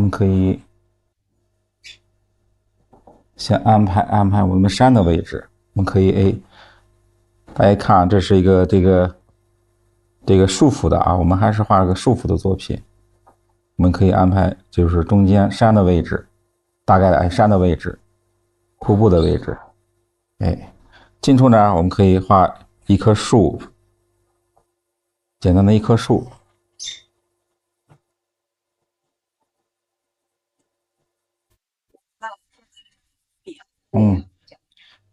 们可以先安排我们山的位置。我们可以大家看，这是一个这个束缚的啊，我们还是画个束缚的作品。我们可以安排就是中间山的位置，大概的山的位置，瀑布的位置。近处呢，我们可以画一棵树，简单的一棵树。嗯，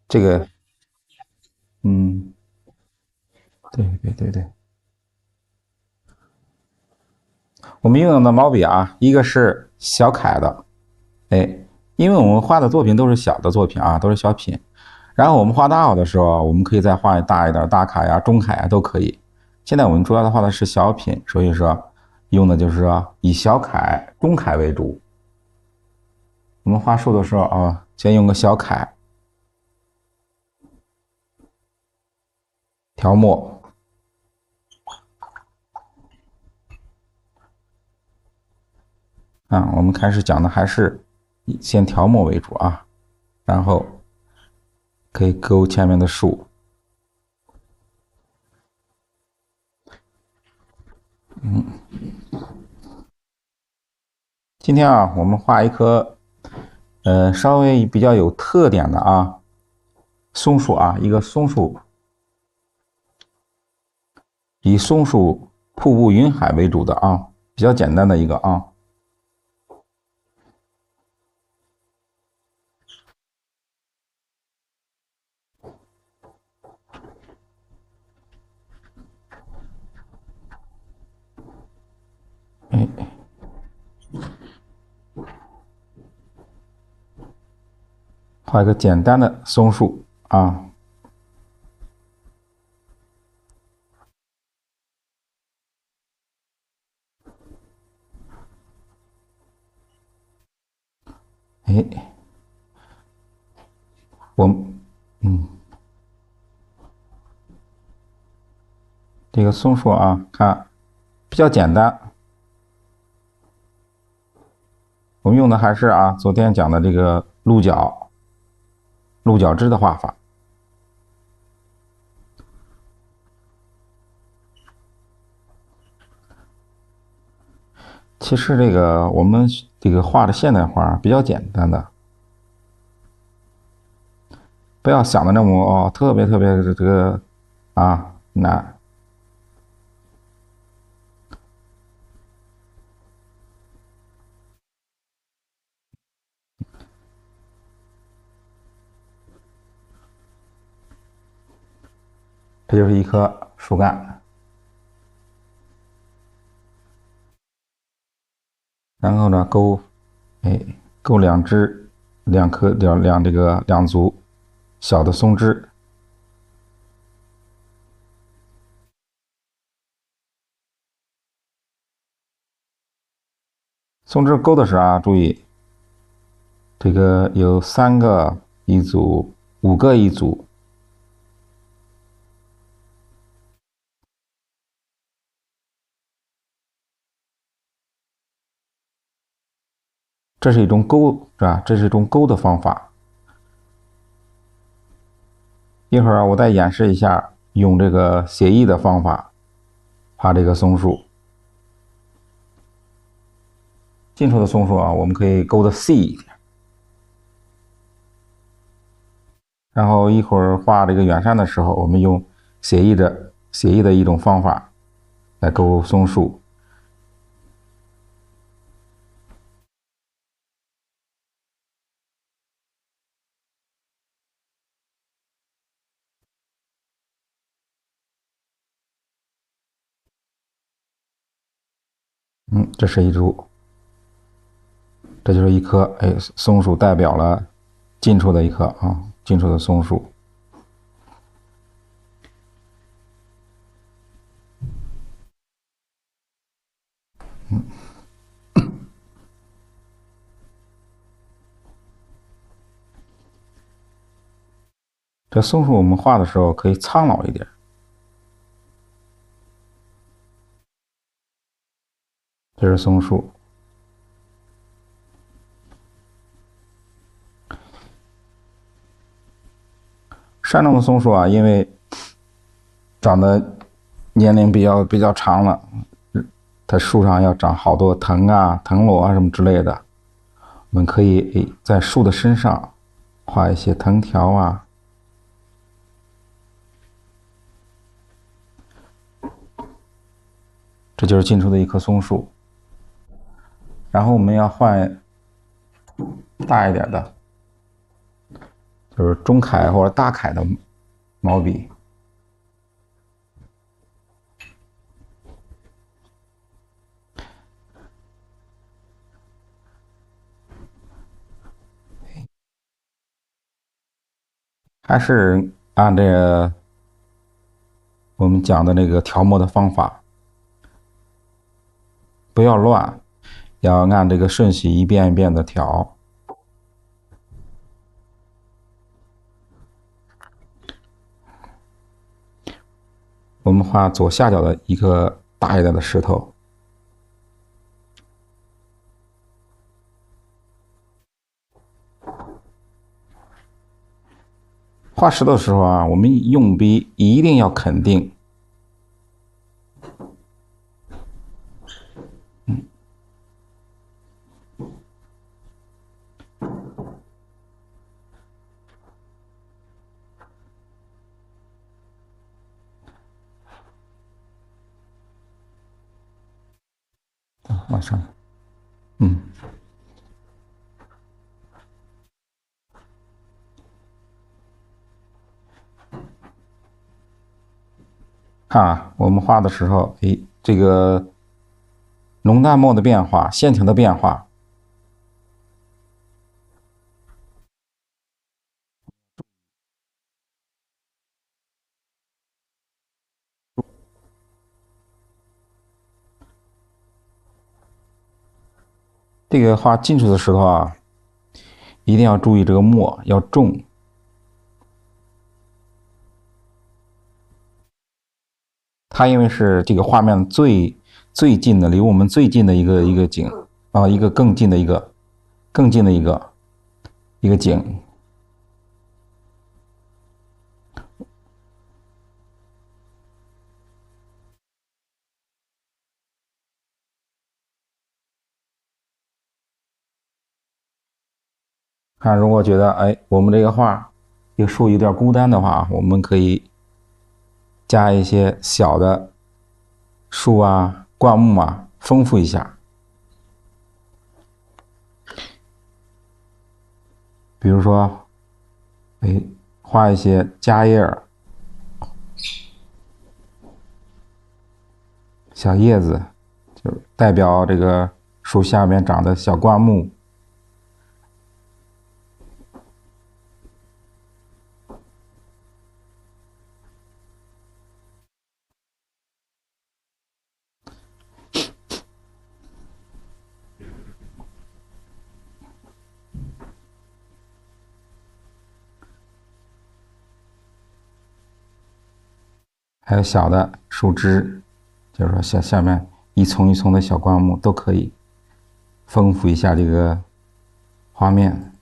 这个，嗯，对。我们运用的毛笔啊，一个是小楷的，因为我们画的作品都是小的作品啊，都是小品。然后我们画大号的时候，我们可以再画大一点，大楷呀、中楷呀都可以。现在我们主要的画的是小品，所以说用的就是说以小楷、中楷为主。我们画树的时候啊，先用个小楷调墨啊。我们开始讲的还是以先调墨为主啊，然后可以勾前面的树。今天啊，我们画一棵稍微比较有特点的啊松树啊，一个松树，以松树瀑布云海为主的啊，比较简单的一个啊。哎，画一个简单的松树啊。哎，我嗯，这个松树啊，看比较简单。我们用的还是啊昨天讲的这个鹿角枝的画法。其实这个我们这个画的现代画比较简单的，不要想的那么特别这个啊难。这就是一棵树干，然后呢哎勾两组小的松枝。松枝勾的时候啊，注意这个有3个一组，5个一组，这是一种勾是吧？这是一种勾的方法。一会儿我再演示一下用这个写意的方法画这个松树。近处的松树啊，我们可以勾的细一点，然后一会儿画这个远山的时候，我们用写意的一种方法来勾松树。这是一株，这就是一棵松树，代表了近处的一棵啊，近处的松树。这松树我们画的时候可以苍老一点，这是松树。山东的松树啊，因为长得年龄比较长了，它树上要长好多藤啊、藤萝啊什么之类的，我们可以在树的身上画一些藤条啊。这就是近处的一棵松树。然后我们要换大一点的，就是中楷或者大楷的毛笔。还是按这个我们讲的那个调墨的方法，不要乱，要按这个顺序一遍一遍的调。我们画左下角的一个大一点的石头。画石头的时候啊，我们用笔一定要肯定。往上，看啊，我们画的时候，这个浓淡墨的变化，线条的变化，这个画近处的石头啊，一定要注意这个墨要重。它因为是这个画面最近的，离我们最近的一个景啊，一个更近的一个景。看，如果觉得我们这个画这个树有点孤单的话，我们可以加一些小的树啊、灌木啊，丰富一下。比如说，画一些夹叶儿、小叶子，就代表这个树下面长的小灌木。还有小的树枝，就是说下面一丛一丛的小灌木都可以丰富一下这个画面。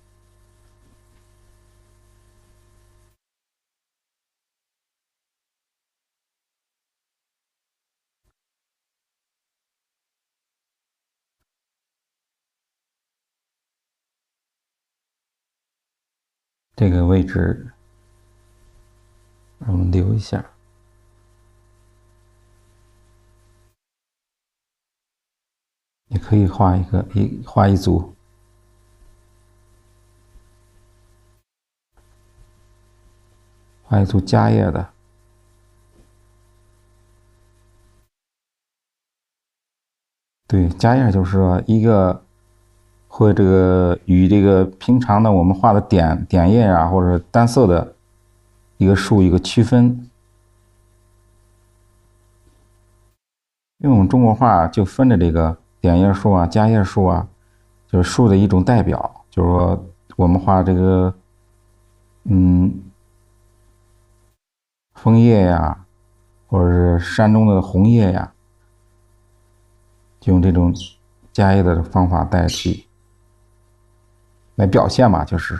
这个位置我们留一下。也可以画画一组，画一组夹叶的。对，夹叶就是说一个或这个与这个平常的我们画的点叶啊，或者单色的一个树一个区分。因为我们中国画就分着这个点叶树啊、夹叶树啊，就是树的一种代表。就是说我们画这个，枫叶呀，或者是山中的红叶呀，就用这种夹叶的方法代替来表现嘛，就是，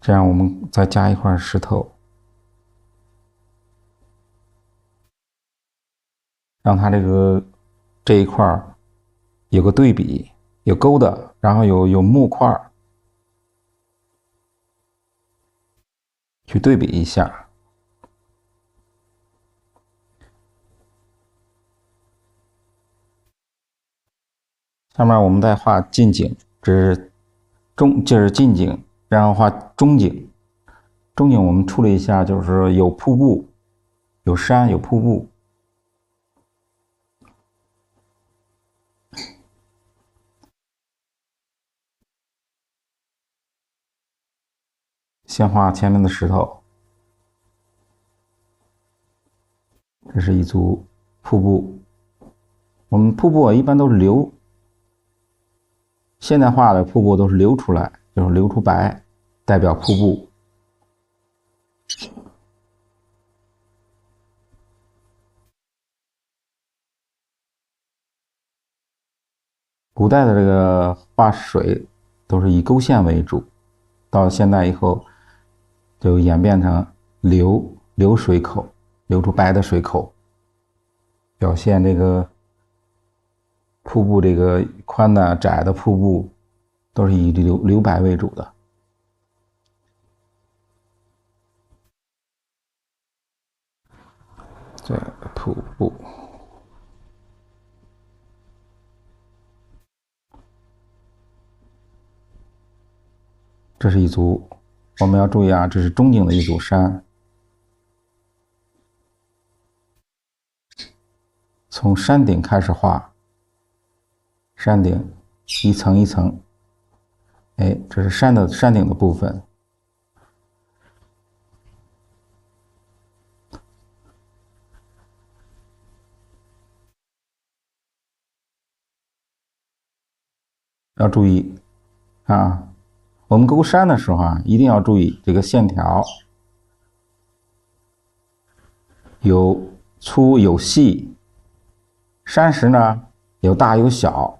这样我们再加一块石头，让它这一块有个对比，有勾的，然后有木块去对比一下。下面我们再画近景，这是近景，然后画中景。中景我们处理一下，就是有瀑布，有山，有瀑布。先画前面的石头，这是一组瀑布。我们瀑布一般都是流，现代画的瀑布都是流出来，就是流出白，代表瀑布。古代的这个画水都是以勾线为主，到现代以后就演变成流水口，流出白的水口，表现这个瀑布这个宽的窄的瀑布都是以留白为主的。这个瀑布，这是一组，我们要注意啊，这是中景的一组山。从山顶开始画，山顶一层一层，哎，这是山顶的部分。要注意啊，我们勾山的时候啊，一定要注意这个线条有粗有细，山石呢有大有小，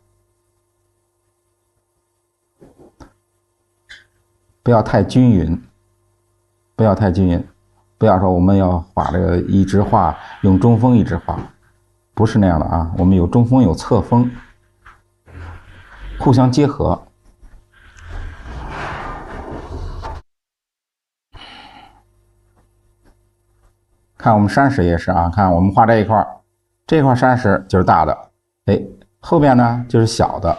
不要太均匀，不要太均匀，不要说我们要画这个一直画用中锋一直画，不是那样的啊，我们有中锋有侧锋，互相结合。看我们山石也是啊，看我们画这一块，这块山石就是大的，哎，后边呢就是小的，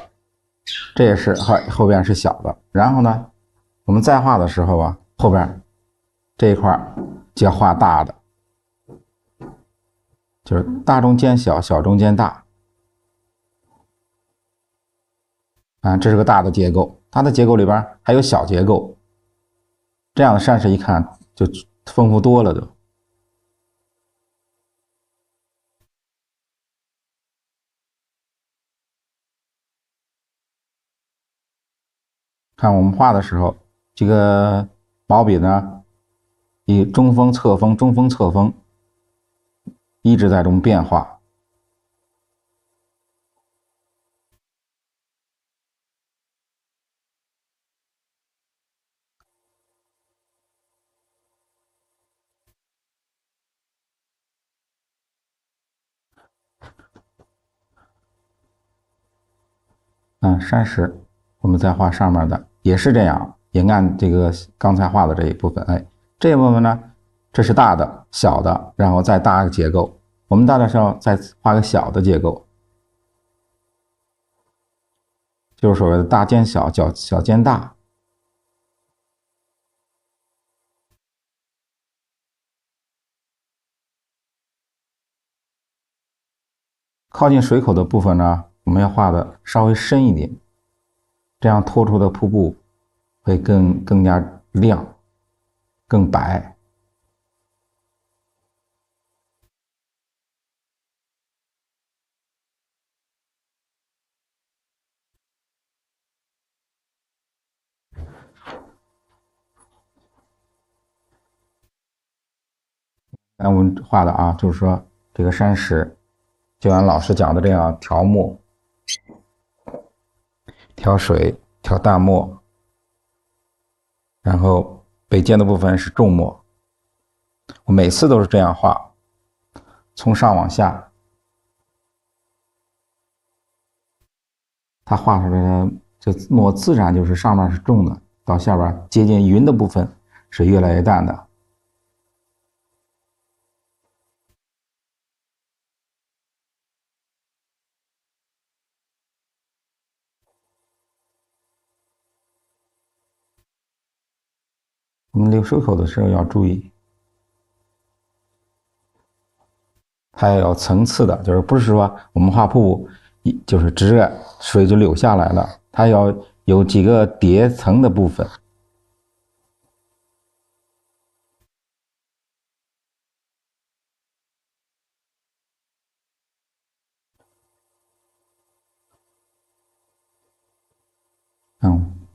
这也是后边是小的。然后呢，我们再画的时候啊，后边这一块就要画大的，就是大中间小，小中间大。啊，这是个大的结构，它的结构里边还有小结构，这样的山石一看就丰富多了都。看我们画的时候，这个毛笔呢，以中锋、侧锋、中锋、侧锋，一直在中变化。山石，我们再画上面的也是这样，也按这个刚才画的这一部分，哎，这一部分呢，这是大的、小的，然后再搭个结构。我们大的时候再画个小的结构，就是所谓的大兼小，小兼大。靠近水口的部分呢，我们要画的稍微深一点，这样拖出的瀑布会更加亮、更白。那我们画的啊，就是说这个山石，就按老师讲的这样调墨、调水、调淡墨，然后北尖的部分是重墨，我每次都是这样画，从上往下，它画出来的这墨自然就是上面是重的，到下边接近云的部分是越来越淡的。我们流水口的时候要注意，它要有层次的，就是不是说我们画瀑布，就是直着水就流下来了，它要有几个叠层的部分。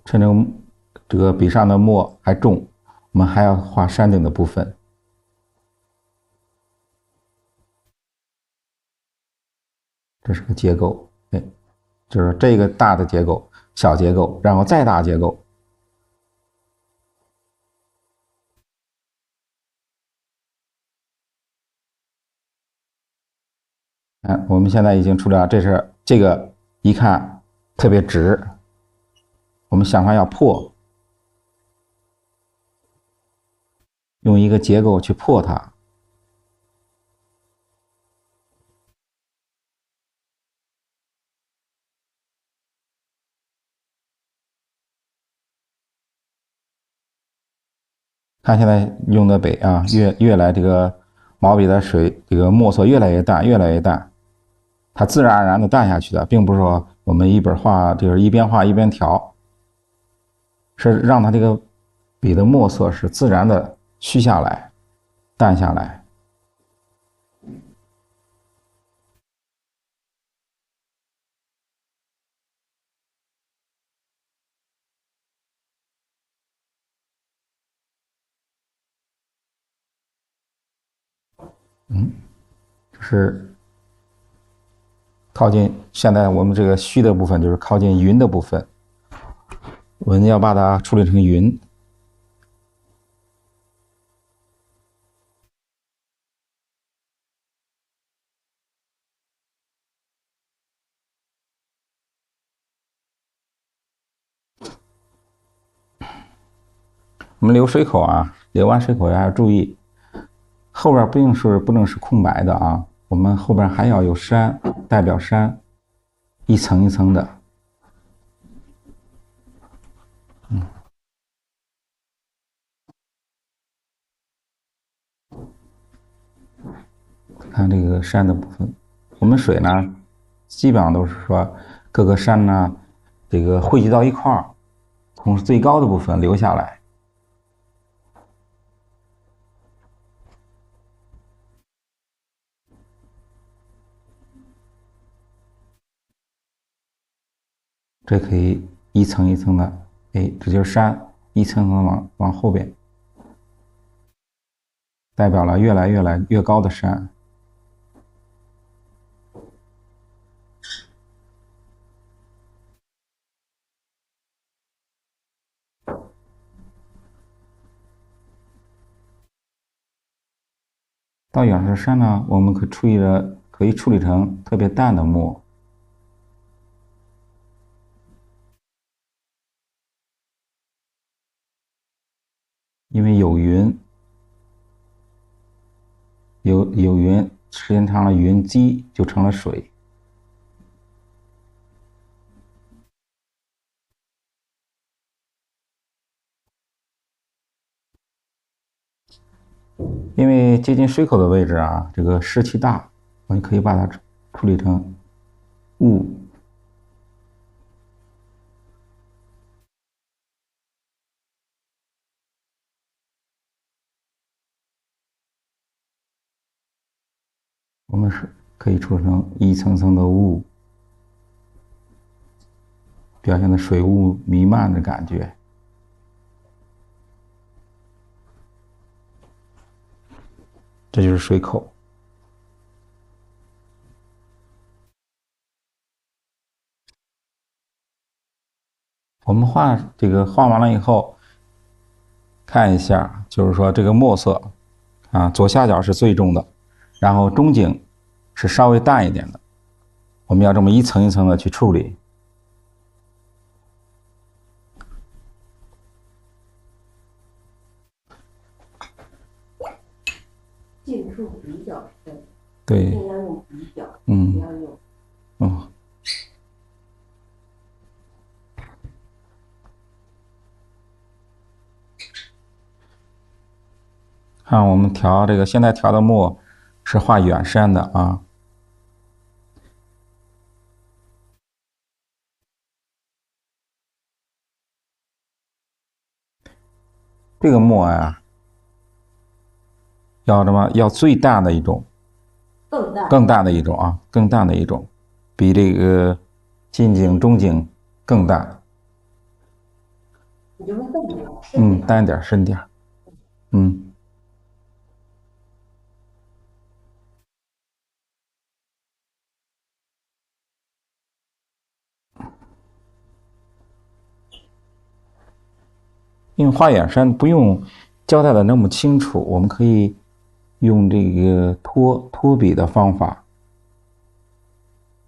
趁这个笔上的墨还重，我们还要画山顶的部分。这是个结构，哎，就是这个大的结构、小结构，然后再大结构。我们现在已经出来了，这个一看特别直，我们想法要破，用一个结构去破它。看现在用的笔啊，越来这个毛笔的水这个墨色越来越淡，越来越淡，它自然而然的淡下去的，并不是说我们一本画就是一边画一边调，是让它这个笔的墨色是自然的虚下来、淡下来。就是靠近现在我们这个虚的部分，就是靠近云的部分，我们要把它处理成云。我们流水口啊，流完水口还要注意，后边不能是空白的啊，我们后边还要有山，代表山，一层一层的。看这个山的部分，我们水呢，基本上都是说各个山呢，这个汇集到一块儿，从最高的部分流下来。这可以一层一层的，哎，这就是山，一层层往后边，代表了越来越高的山。到远山山呢，我们可以处理成特别淡的墨，因为有云，有云，时间长了云积就成了水。因为接近水口的位置啊，这个湿气大，我们可以把它处理成雾。我们是可以处理成一层层的雾，表现的水雾弥漫的感觉。这就是水口。我们画完了以后，看一下，就是说这个墨色啊，左下角是最重的，然后中景是稍微淡一点的，我们要这么一层一层的去处理。近处比较深，对，尽量用比较，不要用。看我们调这个，现在调的墨是画远山的啊。这个墨啊，要什么？要最淡的一种，更淡的一种啊，更淡的一种，比这个近景、中景更淡。你就说淡点，淡点，深点。因为画远山不用交代的那么清楚，我们可以用这个拖笔的方法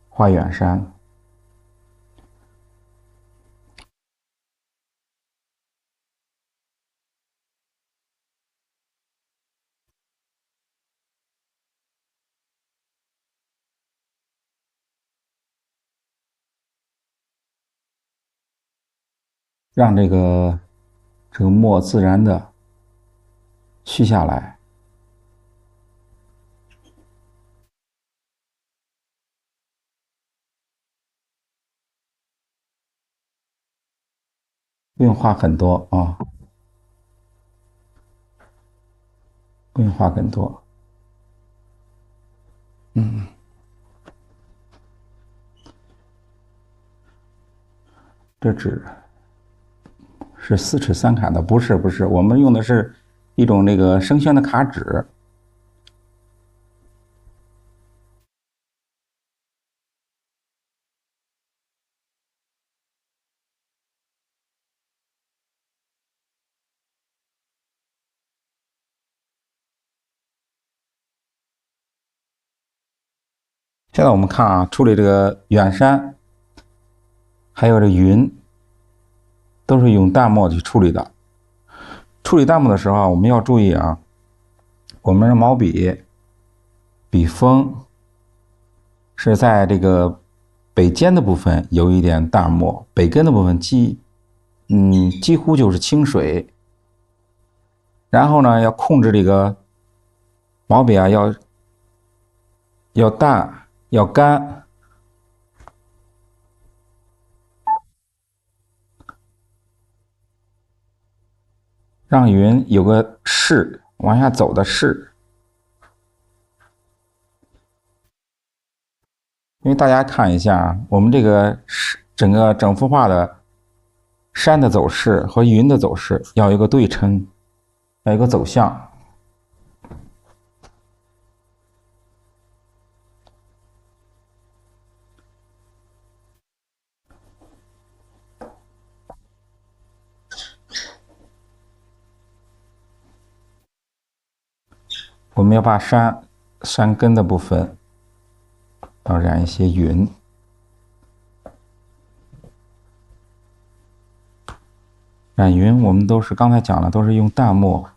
画远山。让这个墨自然的虚下来。不用画很多啊，不用画很多。这纸是4尺3坎的，不是，我们用的是一种那个生宣的卡纸。现在我们看啊，处理这个远山，还有这云，都是用淡墨去处理的。处理淡墨的时候，我们要注意啊，我们的毛笔笔锋是在这个北尖的部分有一点淡墨，北根的部分几乎就是清水。然后呢，要控制这个毛笔啊，要淡要干，让云有个势往下走的势。因为大家看一下，我们这个整幅画的山的走势和云的走势要有一个对称，要有一个走向。我们要把山根的部分要染一些云。染云我们都是刚才讲了，都是用淡墨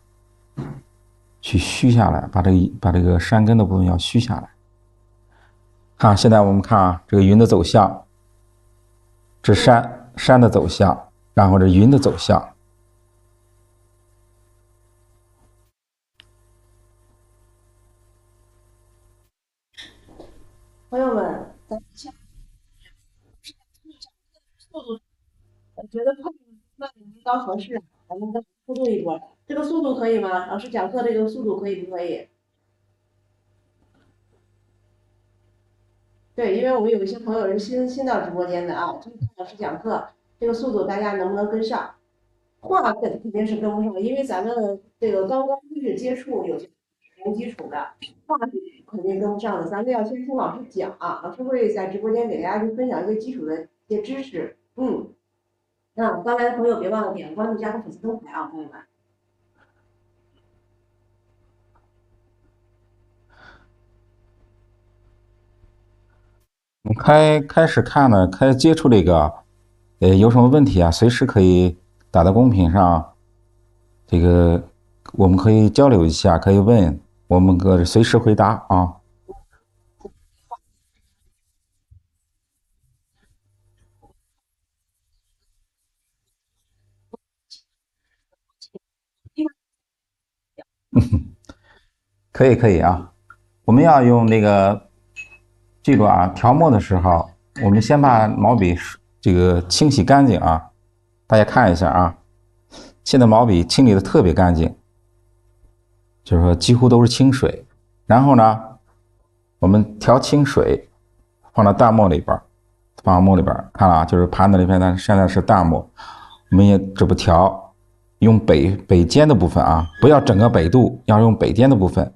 去虚下来，把这个山根的部分要虚下来。看，现在我们看啊，这个云的走向，这山的走向，然后这云的走向。朋友们，咱们先速度，觉得快慢高合适，咱们再速度一波。这个速度可以吗？老师讲课这个速度可以不可以？对，因为我们有一些朋友是新到直播间的啊，听老师讲课，这个速度大家能不能跟上？话肯定是跟不上，因为咱们这个刚刚开始接触，有些零基础的，话是肯定跟不上的。咱们要先听老师讲啊，老师会在直播间给大家去分享一些基础的一些知识。那刚才的朋友别忘了点关注加个粉丝灯牌啊，朋友们。我们开始看呢，开始接触这个，有什么问题啊，随时可以打在公屏上，这个我们可以交流一下，可以问，我们随时回答啊。可以啊，我们要用那个，记住啊，调墨的时候，我们先把毛笔这个清洗干净啊，大家看一下啊，现在毛笔清理的特别干净，就是说几乎都是清水。然后呢，我们调清水，放到淡墨里边，放到墨里边，看了啊，就是盘子里边呢，现在是淡墨，我们也这不调，用北尖的部分啊，不要整个北度，要用北尖的部分，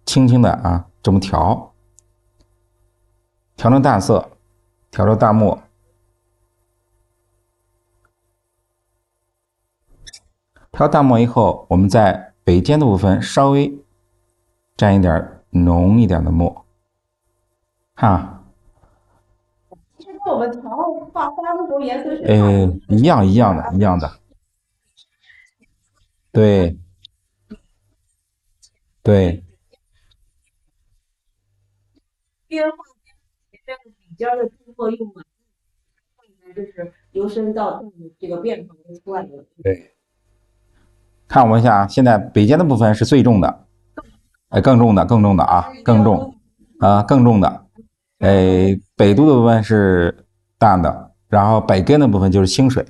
轻轻的啊，这么调，调成淡色，调成淡墨。调淡墨以后，我们在北尖的部分稍微沾一点浓一点的墨，看啊，其实跟我们画花的时候颜色是差不多一样的，对对边画边这个笔尖的突破用完，就是由深到淡的这个变化就出来了。对，看我们一下，现在北尖的部分是最重的，更重的啊，更重的，北度的部分是淡的，然后北根的部分就是清水。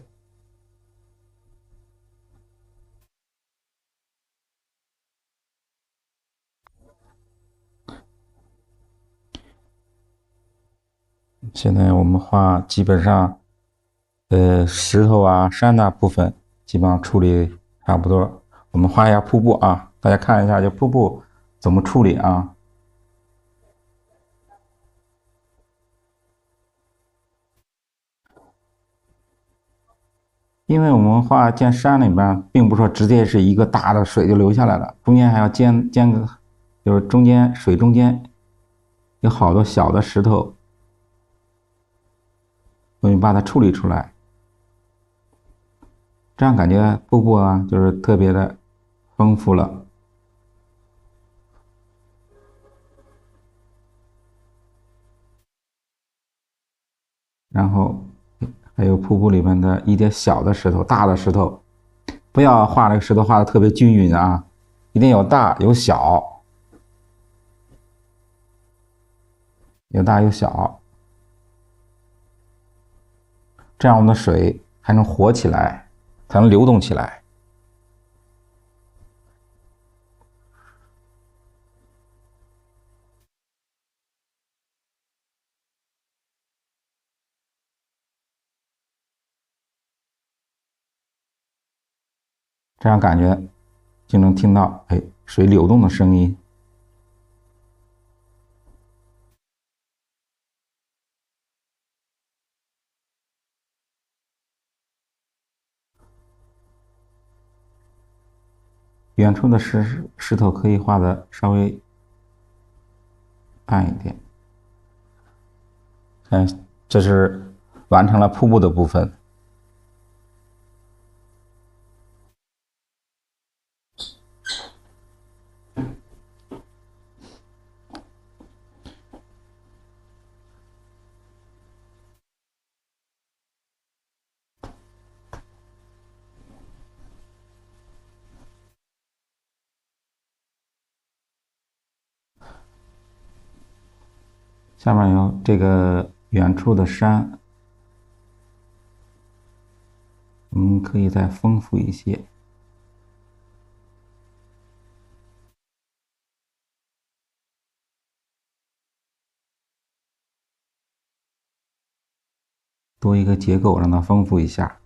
现在我们画基本上，石头啊、山那部分基本上处理差不多。我们画一下瀑布啊，大家看一下这瀑布怎么处理啊？因为我们画见山里边，并不是说直接是一个大的水就流下来了，中间还要间个，就是中间水中间有好多小的石头，我们把它处理出来，这样感觉瀑布啊就是特别的丰富了。然后还有瀑布里面的一点小的石头、大的石头，不要画那个石头画的特别均匀啊，一定有大有小，有大有小，这样我们的水才能活起来，才能流动起来。这样感觉就能听到水流动的声音。远处的石头可以画的稍微暗一点。这是完成了瀑布的部分。下面有这个远处的山，我们可以再丰富一些。多一个结构，让它丰富一下。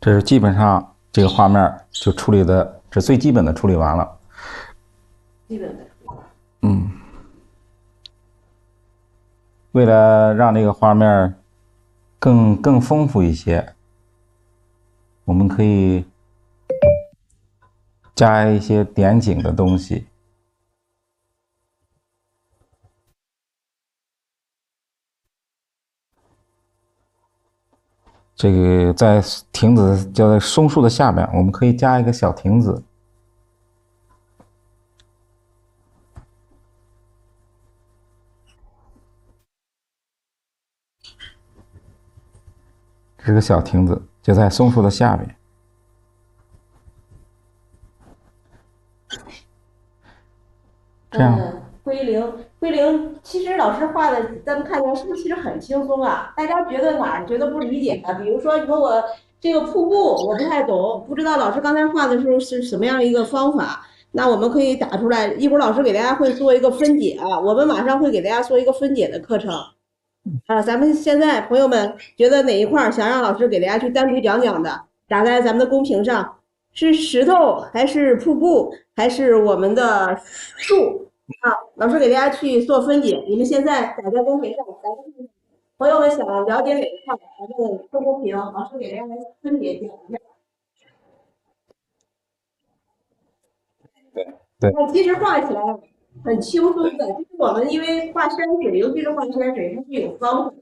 这是基本上这个画面就处理的，这最基本的处理完了。基本的。嗯。为了让这个画面更丰富一些，我们可以加一些点景的东西。这个在亭子就在松树的下面，我们可以加一个小亭子。这是个小亭子，就在松树的下面。这样，归零，其实老师画的，咱们看见是不是其实很轻松啊？大家觉得哪儿觉得不理解的？比如说，你说我这个瀑布我不太懂，不知道老师刚才画的时候是什么样一个方法，那我们可以打出来，一会儿老师给大家会做一个分解啊，我们马上会给大家做一个分解的课程。啊，咱们现在朋友们觉得哪一块想让老师给大家去单独讲讲的，打在咱们的公屏上，是石头还是瀑布还是我们的树啊？老师给大家去做分解，你们现在打在公屏上，咱们朋友们想了解哪一块，咱们做公屏，老师给大家来分解讲一下。对，那其实画起来很轻松的，就是我们因为画山水，尤其是画山水，它是有方法。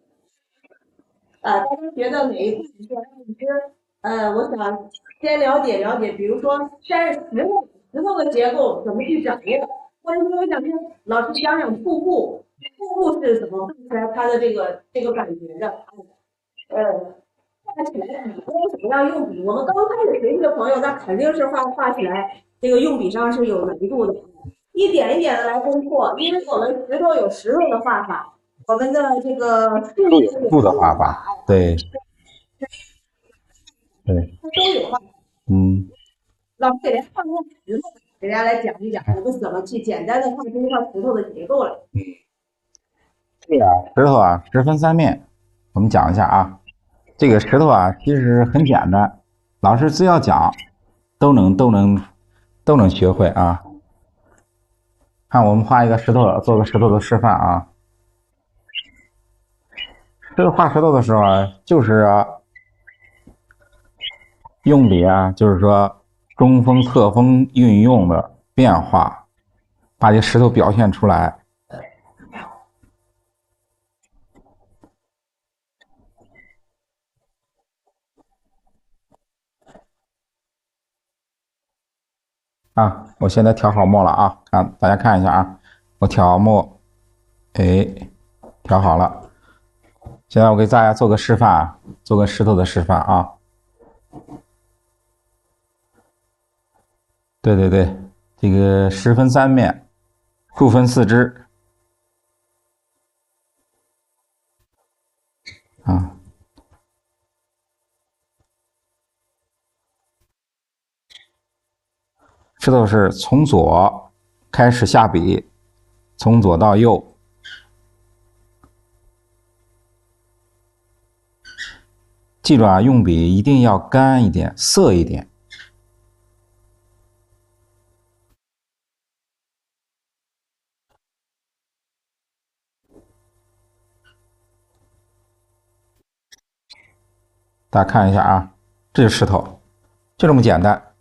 大家觉得哪一块比较让你觉我想先了解，比如说石头的结构怎么去掌握，或者说我想跟老师讲讲瀑布是怎么画出来它的这个感觉的，画起来笔都怎么样用笔？我们刚开始学习的朋友，那肯定是画起来这个用笔上是有难度的，一点一点的来攻破，因为我们石头有石头的画法。我们的这个树有树的画法，对，对，它都有画。老师给大家画个石头，给大家来讲一讲我们怎么去简单的画出一块石头的结构来。对呀，石头啊，十分三面。我们讲一下啊，这个石头啊，其实很简单，老师只要讲，都能学会啊。看，我们画一个石头，做个石头的示范啊。这个画石头的时候啊，就是用笔啊，就是说中锋、侧锋运用的变化，把这石头表现出来。啊，我现在调好墨了啊，看大家看一下啊，我调墨，哎，调好了。现在我给大家做个示范，做个石头的示范啊。对对对，这个十分三面，树分四枝啊。石头是从左开始下笔，从左到右。记住啊，用笔一定要干一点，涩一点。大家看一下啊，这是石头，就这么简单。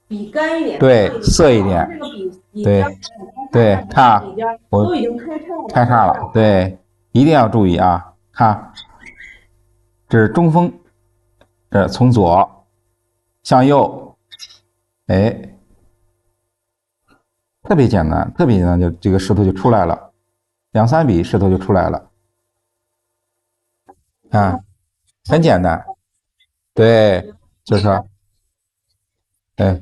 笔干一点，对，涩一点，对，对，看我都已经开叉了，对，一定要注意啊，看，这是中锋，这从左向右，哎，特别简单，特别简单，就这个石头就出来了，两三笔石头就出来了，啊，很简单，对，就是说，对，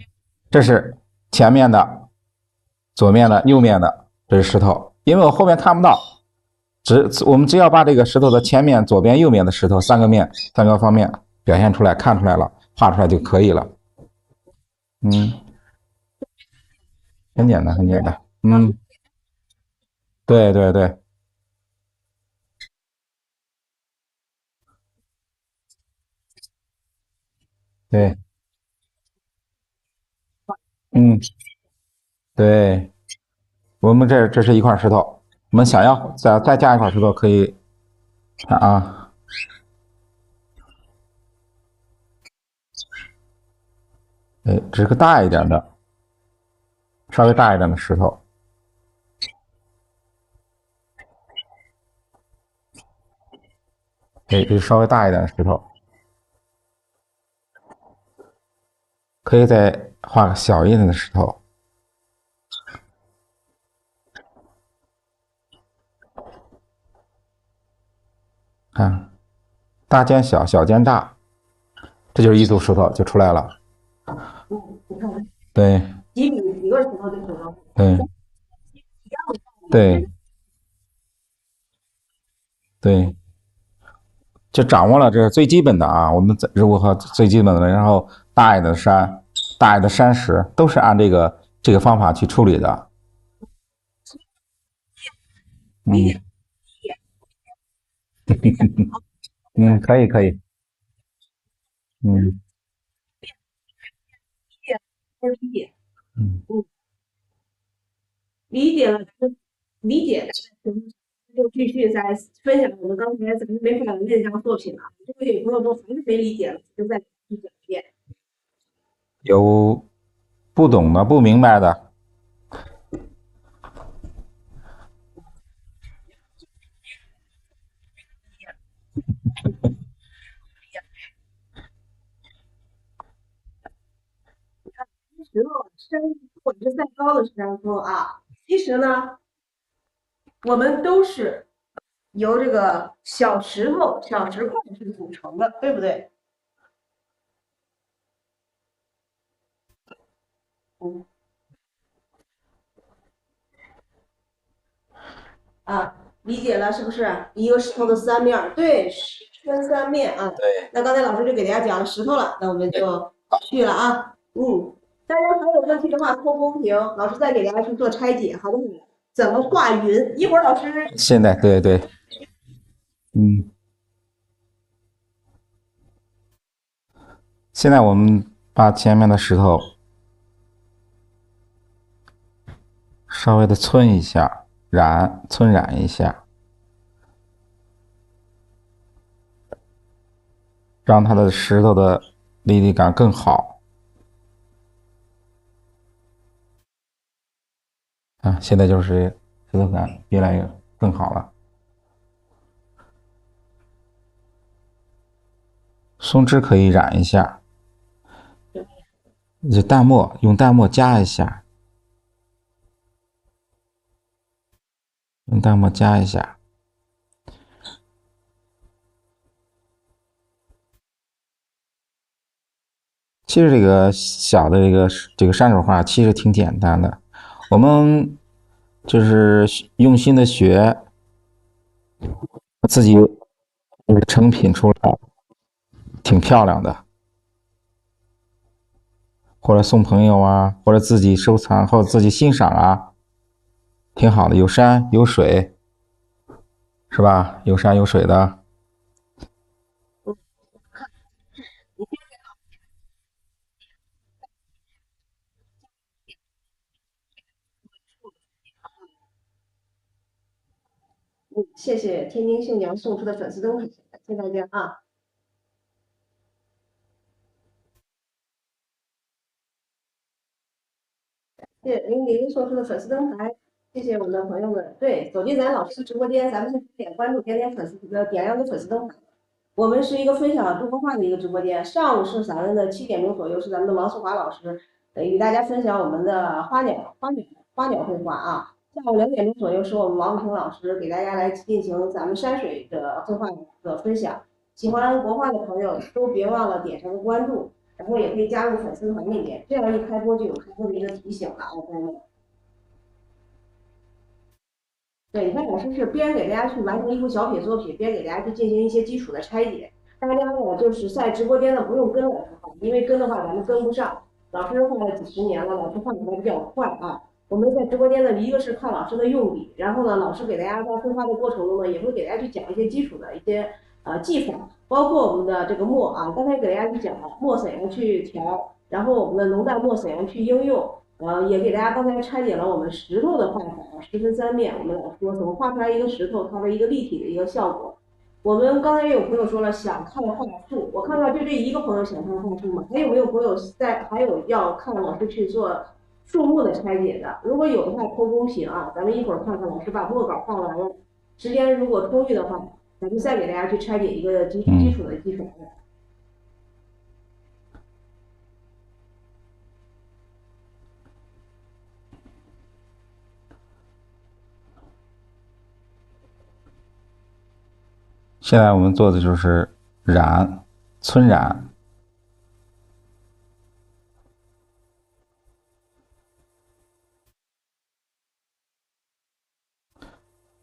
这是前面的、左面的、右面的，这是石头，因为我后面看不到，我们只要把这个石头的前面、左边、右面的石头三个方面表现出来、看出来了、画出来就可以了。很简单，很简单。对对对对，嗯，对，我们这是一块石头，我们想要再加一块石头，可以看啊，哎，这是个大一点的，稍微大一点的石头。哎，这是稍微大一点的石头，可以再画个小一点的石头。看，大兼小，小兼大，这就是一组石头就出来了。你看，对几个石头就出来了。对对对，就掌握了这是最基本的啊。我们如何最基本的，然后大一点的山、大一点的山石都是按这个方法去处理的。嗯嗯，可以可以，嗯不是理解，嗯，理解了，理解了，就继续再分享我们刚才咱们没法的那张作品了。如果有朋友说还是没理解了，就再去讲一遍。有不懂的、不明白的，石头山不管是再高的山峰啊，其实呢，我们都是由这个小石头、小石块去组成的，对不对？嗯啊，理解了是不是？一个石头的三面，对，石分三面啊。对，那刚才老师就给大家讲了石头了，那我们就去了啊。大家还有问题的话扣公屏，老师再给大家去做拆解，好不好？怎么画云？一会儿老师现在对对，嗯，现在我们把前面的石头稍微的皴一下，皴染一下，让它的石头的立体感更好啊。现在就是石头感越来越更好了。松脂可以染一下，就淡墨用淡墨加一下，用淡墨加一下。其实这个小的这个山水画其实挺简单的，我们就是用心的学，自己成品出来挺漂亮的，或者送朋友啊，或者自己收藏或者自己欣赏啊，挺好的。有山有水，是吧？有山有水的。谢谢天津杏娘送出的粉丝灯牌，感谢大家啊！谢谢00送出的粉丝灯牌，谢谢我们的朋友们。对，走进咱老师的直播间，咱们先点关注，点粉丝，点亮个粉丝灯牌。我们是一个分享中国画的一个直播间，上午是咱们的7点钟左右，是咱们的王素华老师，与大家分享我们的花鸟绘画啊。下午2点钟左右是我们王武平老师给大家来进行咱们山水的绘画的分享。喜欢国画的朋友都别忘了点上个关注，然后也可以加入粉丝团里面，这样一开播就有开播的一个提醒了啊，朋友们。对，你看老师是边给大家去完成一幅小品作品，边给大家去进行一些基础的拆解。大家呢就是在直播间呢不用跟老师画，因为跟的话咱们跟不上。老师画了几十年了，老师画的还比较快啊。我们在直播间呢，一个是看老师的用笔，然后呢，老师给大家在绘画的过程中呢，也会给大家去讲一些基础的一些技法，包括我们的这个墨啊，刚才给大家去讲了墨怎样去调，然后我们的浓淡墨怎样去应用。也给大家刚才拆解了我们石头的画法啊，十分三面，我们来说怎么画出来一个石头，它的一个立体的一个效果。我们刚才也有朋友说了，想看画树，我看看就这一个朋友想看画树吗？还有没有朋友还有要看老师去做树木的拆解的？如果有的话，扣公屏啊，咱们一会儿看看老师把墨稿画完了，时间如果充裕的话，咱们再给大家去拆解一个基础的基础的。现在我们做的就是染，皴染。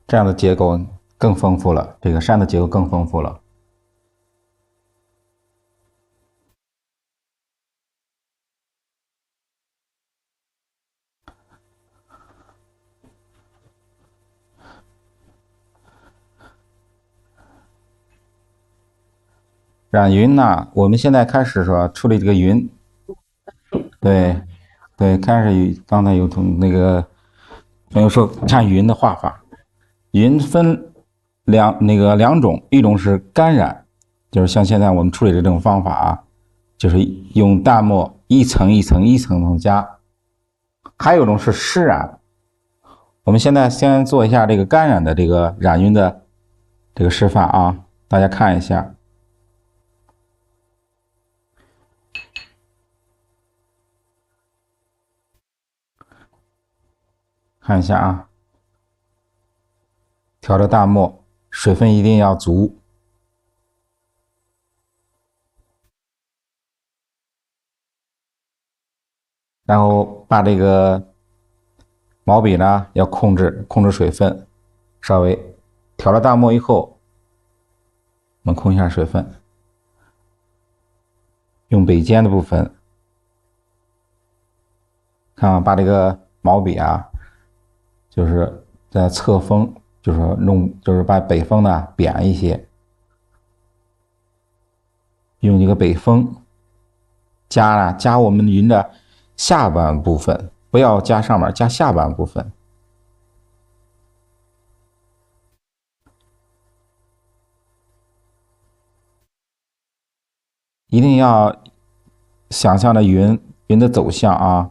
这样的结构更丰富了，这个山的结构更丰富了。染云呢，我们现在开始说处理这个云，对，对，开始刚才有那个朋友说看云的画法，云分两种，一种是干染，就是像现在我们处理的这种方法啊，就是用淡墨一层一层一层层加，还有一种是湿染。我们现在先做一下这个干染的这个染云的这个示范啊，大家看一下。看一下啊，调着淡墨，水分一定要足。然后把这个毛笔呢要控制水分，稍微调了淡墨以后，我们控一下水分，用笔尖的部分，看啊，把这个毛笔啊，就是在侧锋，就是把北锋呢扁一些，用这个北锋加我们云的下半部分，不要加上面，加下半部分。一定要想象的云的走向啊，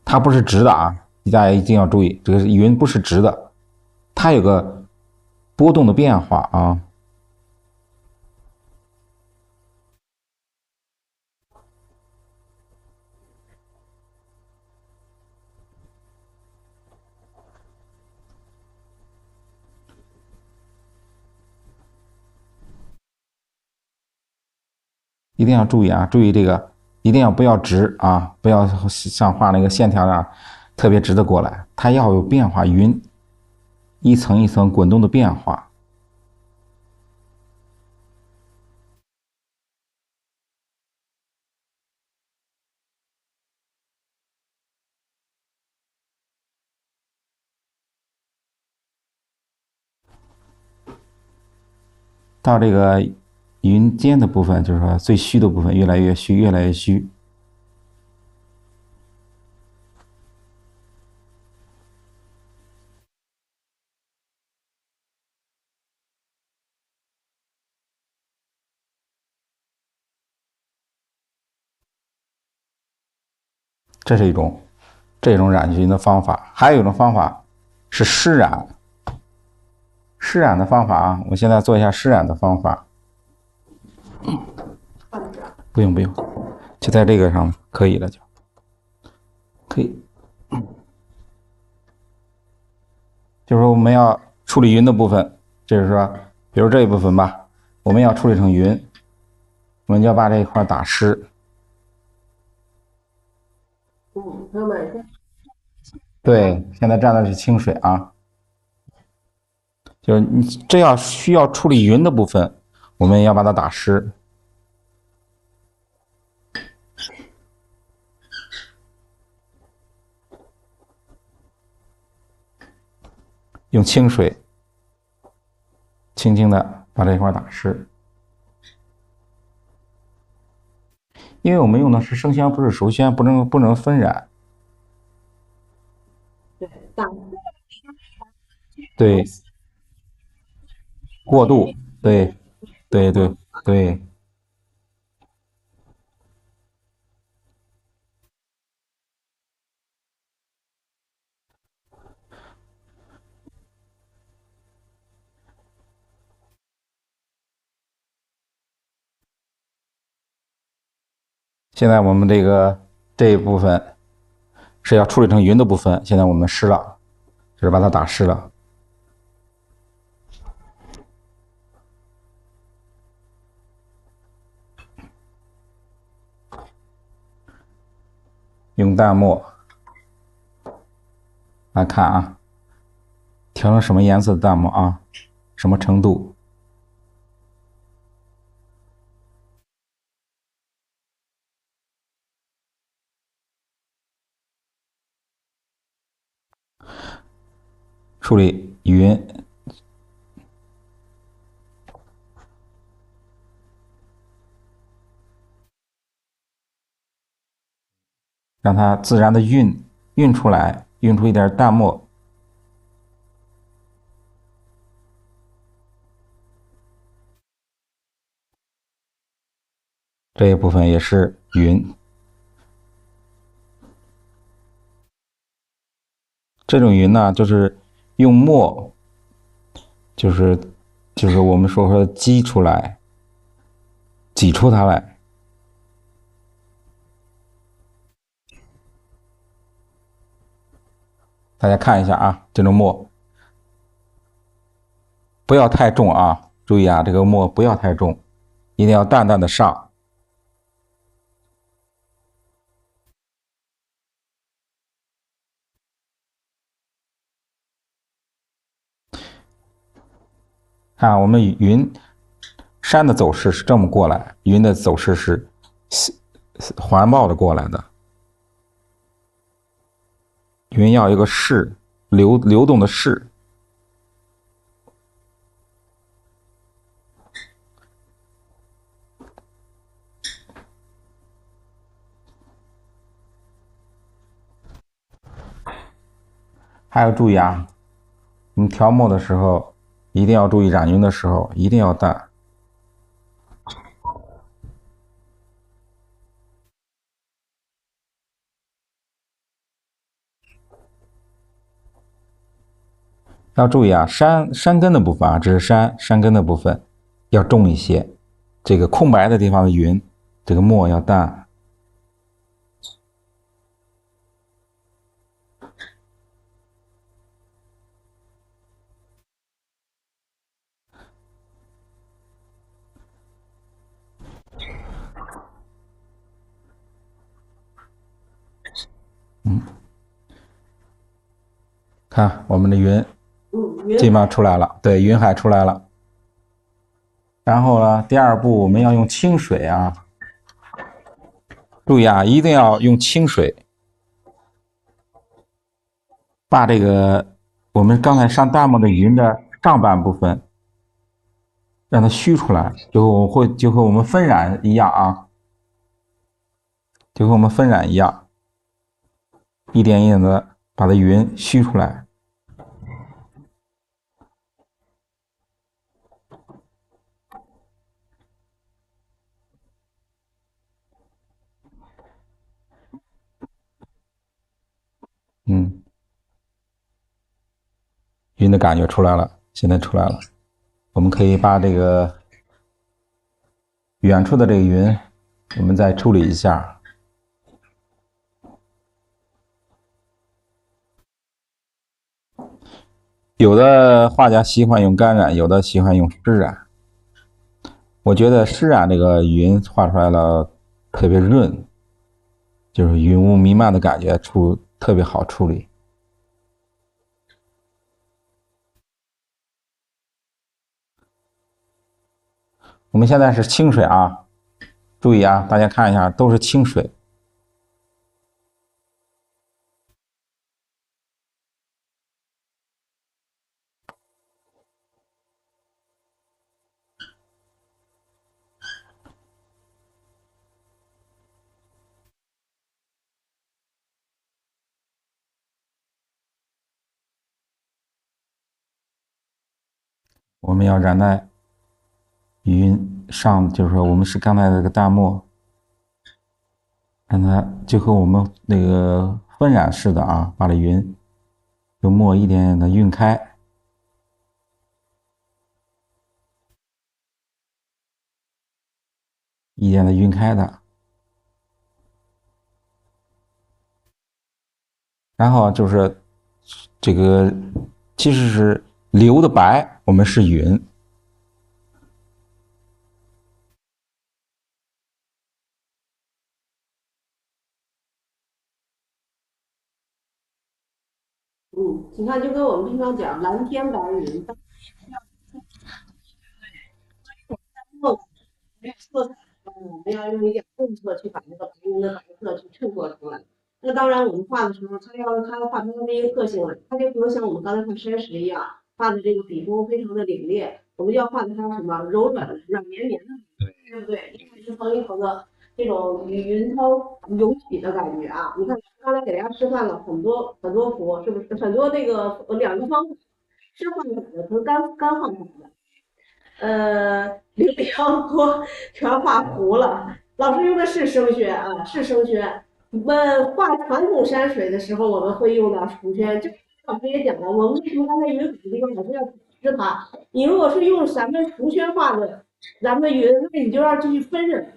它不是直的啊，大家一定要注意，这个云不是直的，它有个波动的变化啊。一定要注意啊，注意这个，一定要不要直啊，不要像画那个线条啊特别直的过来，它要有变化，云一层一层滚动的变化。到这个云尖的部分，就是说最虚的部分越来越虚，越来越虚。这是一种染云的方法，还有一种方法是湿染。湿染的方法啊，我现在做一下湿染的方法。不用，就在这个上可以了，就可以。就是说我们要处理云的部分，就是说，比如这一部分吧，我们要处理成云，我们就要把这一块打湿。朋友们，对，现在蘸的是清水啊，就是你这要需要处理云的部分，我们要把它打湿。用清水轻轻的把这一块打湿，因为我们用的是生宣，不是熟宣，不能分染。打对，过渡，对，对对对。现在我们这一部分是要处理成云的部分，现在我们湿了，就是把它打湿了。用淡墨来看啊，调成什么颜色的淡墨啊，什么程度？处理云，让它自然的晕出来，晕出一点淡墨。这一部分也是云。这种云呢，就是用墨，就是我们说激出来，挤出它来。大家看一下啊，这种墨不要太重啊，注意啊，这个墨不要太重，一定要淡淡的上。看我们云山的走势是这么过来，云的走势是环抱着过来的。云要有一个势，流动的势。还要注意啊，你调墨的时候一定要注意染云的时候一定要淡。要注意啊，山根的部分啊，这是山根的部分要重一些，这个空白的地方的云，这个墨要淡。看我们的云基本上出来了，对，云海出来了。然后呢，第二步我们要用清水啊，注意啊，一定要用清水，把这个我们刚才上淡墨的云的上半部分让它虚出来，就和我们分染一样啊，就和我们分染一样，一点一点的把它云虚出来。嗯，云的感觉出来了，现在出来了。我们可以把这个远处的这个云，我们再处理一下。有的画家喜欢用干染，有的喜欢用湿染。我觉得湿染这个云画出来了特别润，就是云雾弥漫的感觉特别好处理。我们现在是清水啊，注意啊，大家看一下，都是清水。我们要染在云上，就是说我们是刚才这个大墨，让它就和我们那个分染似的啊，把这云用墨一点点的晕开，一点的晕开的，然后就是这个其实是流的白，我们是云。你看，就跟我们经常讲蓝天白云，没有色彩，我们要用一点动色去把那个白云的白色去衬托出来。那当然，我们画的时候，它要画出它的一个个性来，它就不能像我们刚才画山石一样，画的这个笔锋非常的凛冽，我们要画的它什么柔软的、软绵绵的，对不对？一层一层的这种云涛涌起的感觉啊！你看，刚才给大家示范了很多很多幅，是不是？很多那个两个方法，湿画法的和干画法的。零阳多全画糊了。老师用的是生宣啊，是生宣。我们画传统山水的时候，我们会用到熟宣。这老师也讲了，我们为什么刚才云很多地方老师要指它？你如果是用咱们熟宣画的，咱们的云，那你就要继续分染了。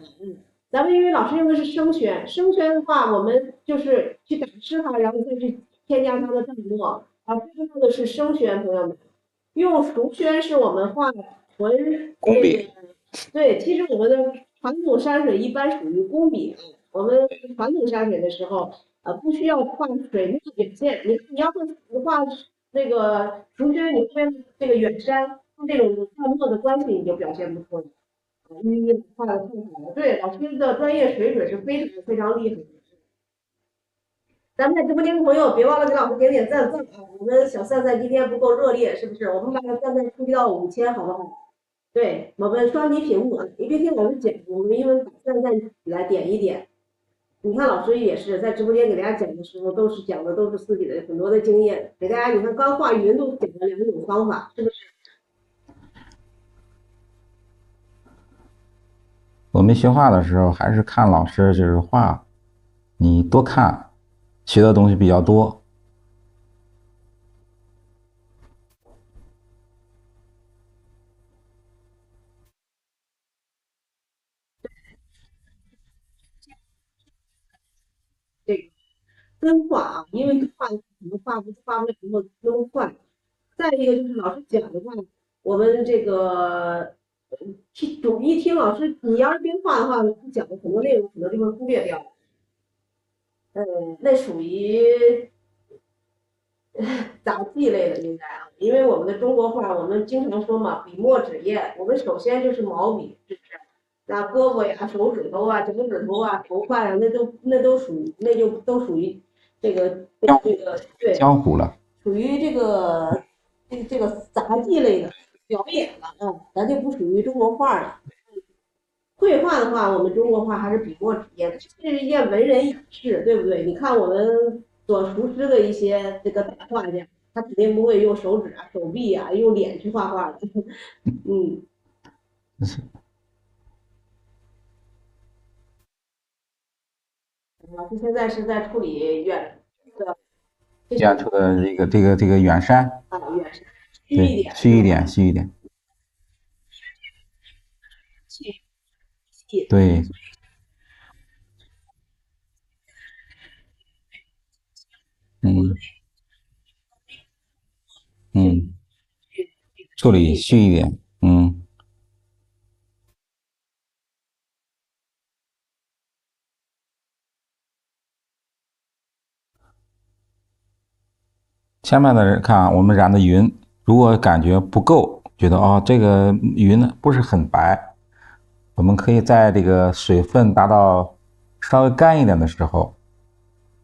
咱们因为老师用的是生宣，生宣的话，我们就是去打湿它，然后再去添加它的淡墨。啊，最重要的是生宣，朋友们。用熟宣是我们画纯这个，对，其实我们的传统山水一般属于工笔。我们传统山水的时候，不需要画水墨表现。你要会画那个熟宣，你后面这个远山这种淡墨的关系你就表现不出来。你画的太好了，对，老师的专业水准是非常非常厉害的。咱们在直播间的朋友，别忘了给老师点点赞啊！我们小赞赞今天不够热烈，是不是？我们把赞赞冲击到5000，好不好？对，我们双击屏幕啊！你别听老师讲，我们因为把赞赞来点一点。你看老师也是在直播间给大家讲的时候，都是讲的都是自己的很多的经验，给大家你看刚画云都讲了2种方法，是不是？我们学画的时候还是看老师就是画，你多看，学的东西比较多。这个跟画啊，因为画可能画不了那么快。再一个就是老师讲的话，我们这个一听老师，你要是边画的话，讲的很多内容可能就会忽略掉。那属于杂技类的应该啊，因为我们的中国画，我们经常说嘛，笔墨纸砚，我们首先就是毛笔，是不是？那胳膊呀、手指头啊、脚趾头啊、头发呀，那都属于，那就都属于这个对，江湖了。属于这个杂技类的表演了啊，咱就不属于中国画了。绘画的话，我们中国画还是笔墨纸砚，这是一件文人雅士，对不对？你看我们所熟知的一些这个大画家，他肯定不会用手指啊、手臂啊、用脸去画画的。嗯，老师现在是在处理的这些远处的这个远山，远山，虚一对，点，虚一点，虚一点，气细，对，嗯嗯，处理虚一点，嗯。前面的人看啊，我们染的云，如果感觉不够，觉得哦这个云不是很白，我们可以在这个水分达到稍微干一点的时候，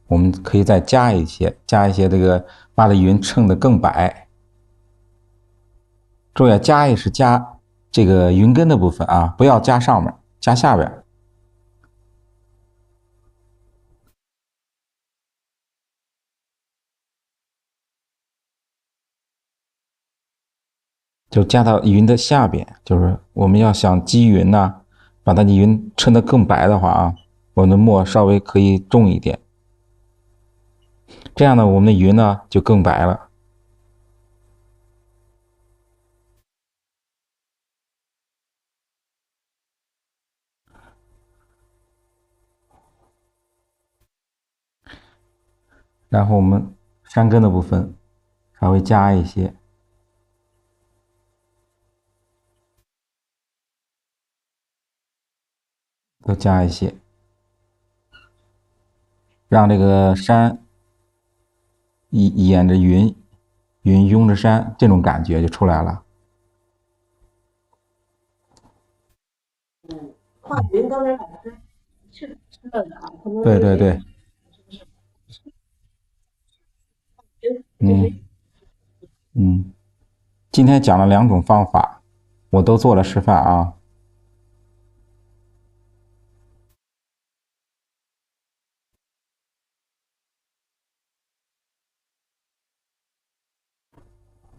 我们可以再加一些这个把这云衬得更白。注意加也是加这个云根的部分啊，不要加上面，加下边。就加到云的下边，就是我们要想积云呐、把它的云衬得更白的话啊，我们的墨稍微可以重一点，这样呢，我们的云呢就更白了。然后我们山根的部分稍微加一些，多加一些，让这个山沿着云，云拥着山，这种感觉就出来了。画云刚才老师是了的啊，可能对对对，嗯嗯，今天讲了2种方法，我都做了示范啊。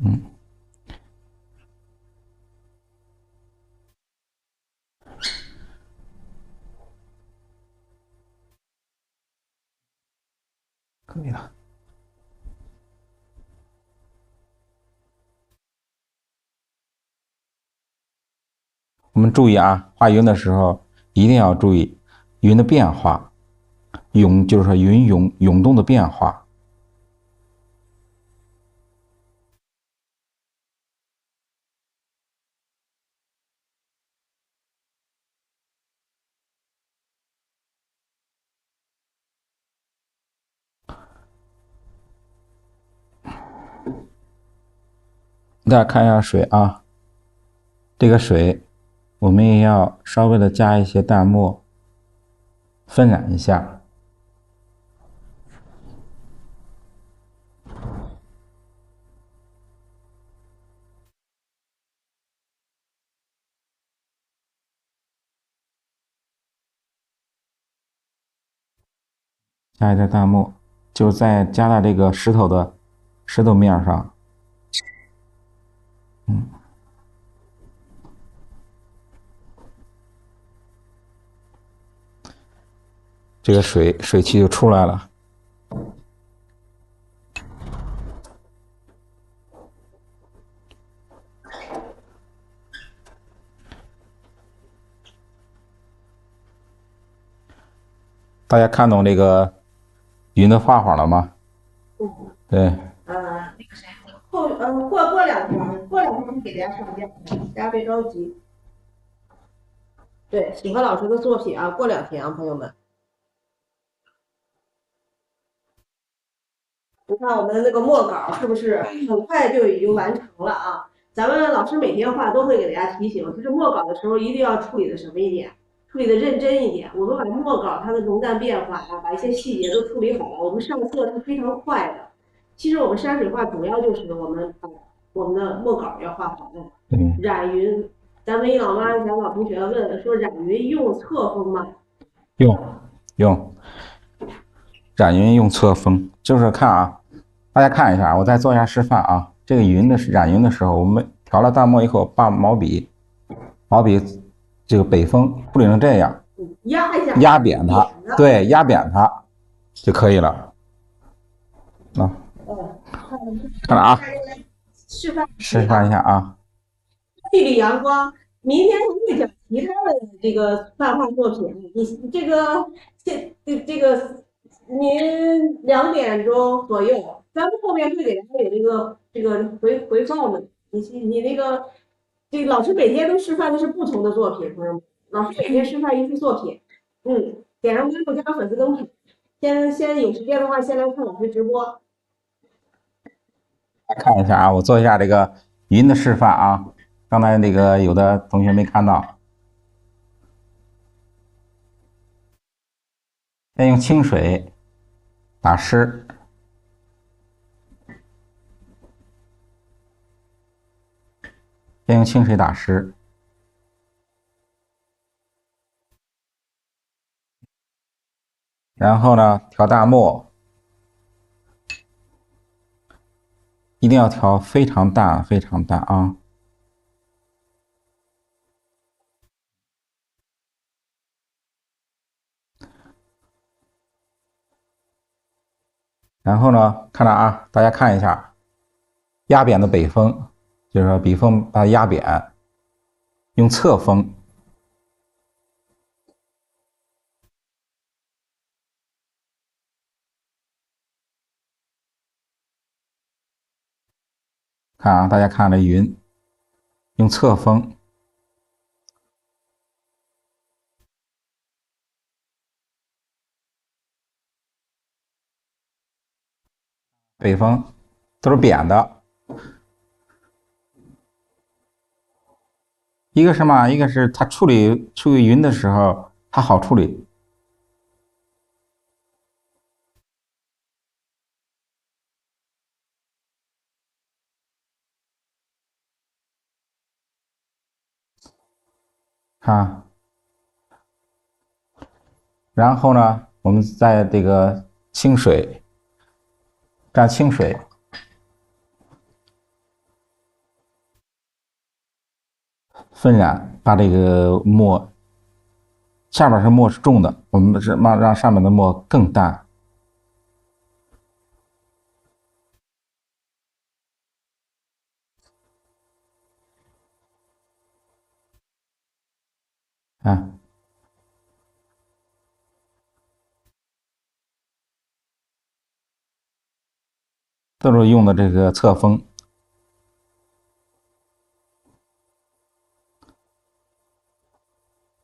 嗯，可以了。我们注意啊，画云的时候一定要注意云的变化，就是说云涌动的变化。大家看一下水啊，这个水我们也要稍微的加一些淡墨，分染一下。加一点淡墨，就再加到这个石头面上。这个水汽就出来了。大家看懂这个云的画法了吗？对。那个谁，过2天给大家上架，大家别着急。对，喜欢老师的作品啊，过2天啊，朋友们。你看我们的那个墨稿是不是很快就已经完成了啊？咱们老师每天画都会给大家提醒，就是墨稿的时候一定要处理的什么一点，处理的认真一点。我们把墨稿它的浓淡变化啊，把一些细节都处理好了，我们上色是非常快的。其实我们山水画主要就是我们把我们的墨稿要画好的。染云，咱们一老妈咱老同学问说染云用侧锋吗？用。染云用侧锋，就是看啊，大家看一下，我再做一下示范啊。这个染云的时候，我们调了淡墨以后，把毛笔这个北风处理成这样，压一下，压扁它，对，压扁它就可以了。看了啊，示范一下啊。地里阳光，明天还会讲其他的这个漫画作品。你这个您2点钟左右，咱们后面会给大家有这个回放的。你那个这个老师每天都示范的是不同的作品，朋友们，老师每天示范一幅作品。点上关注加粉丝灯牌。先有时间的话，先来看老师直播。看一下啊，我做一下这个云的示范啊。刚才那个有的同学没看到，先用清水打湿，然后呢调大墨，一定要调非常淡啊。然后呢，看着啊，大家看一下压扁的北风，就是说笔锋把它压扁，用侧锋。看啊，大家看这云，用侧锋。北风都是扁的，一个什么？一个是它处理云的时候它好处理啊。然后呢，我们在这个清水蘸清水，分染，把这个墨下边是墨是重的，我们是让上面的墨更淡。啊，都是用的这个侧锋，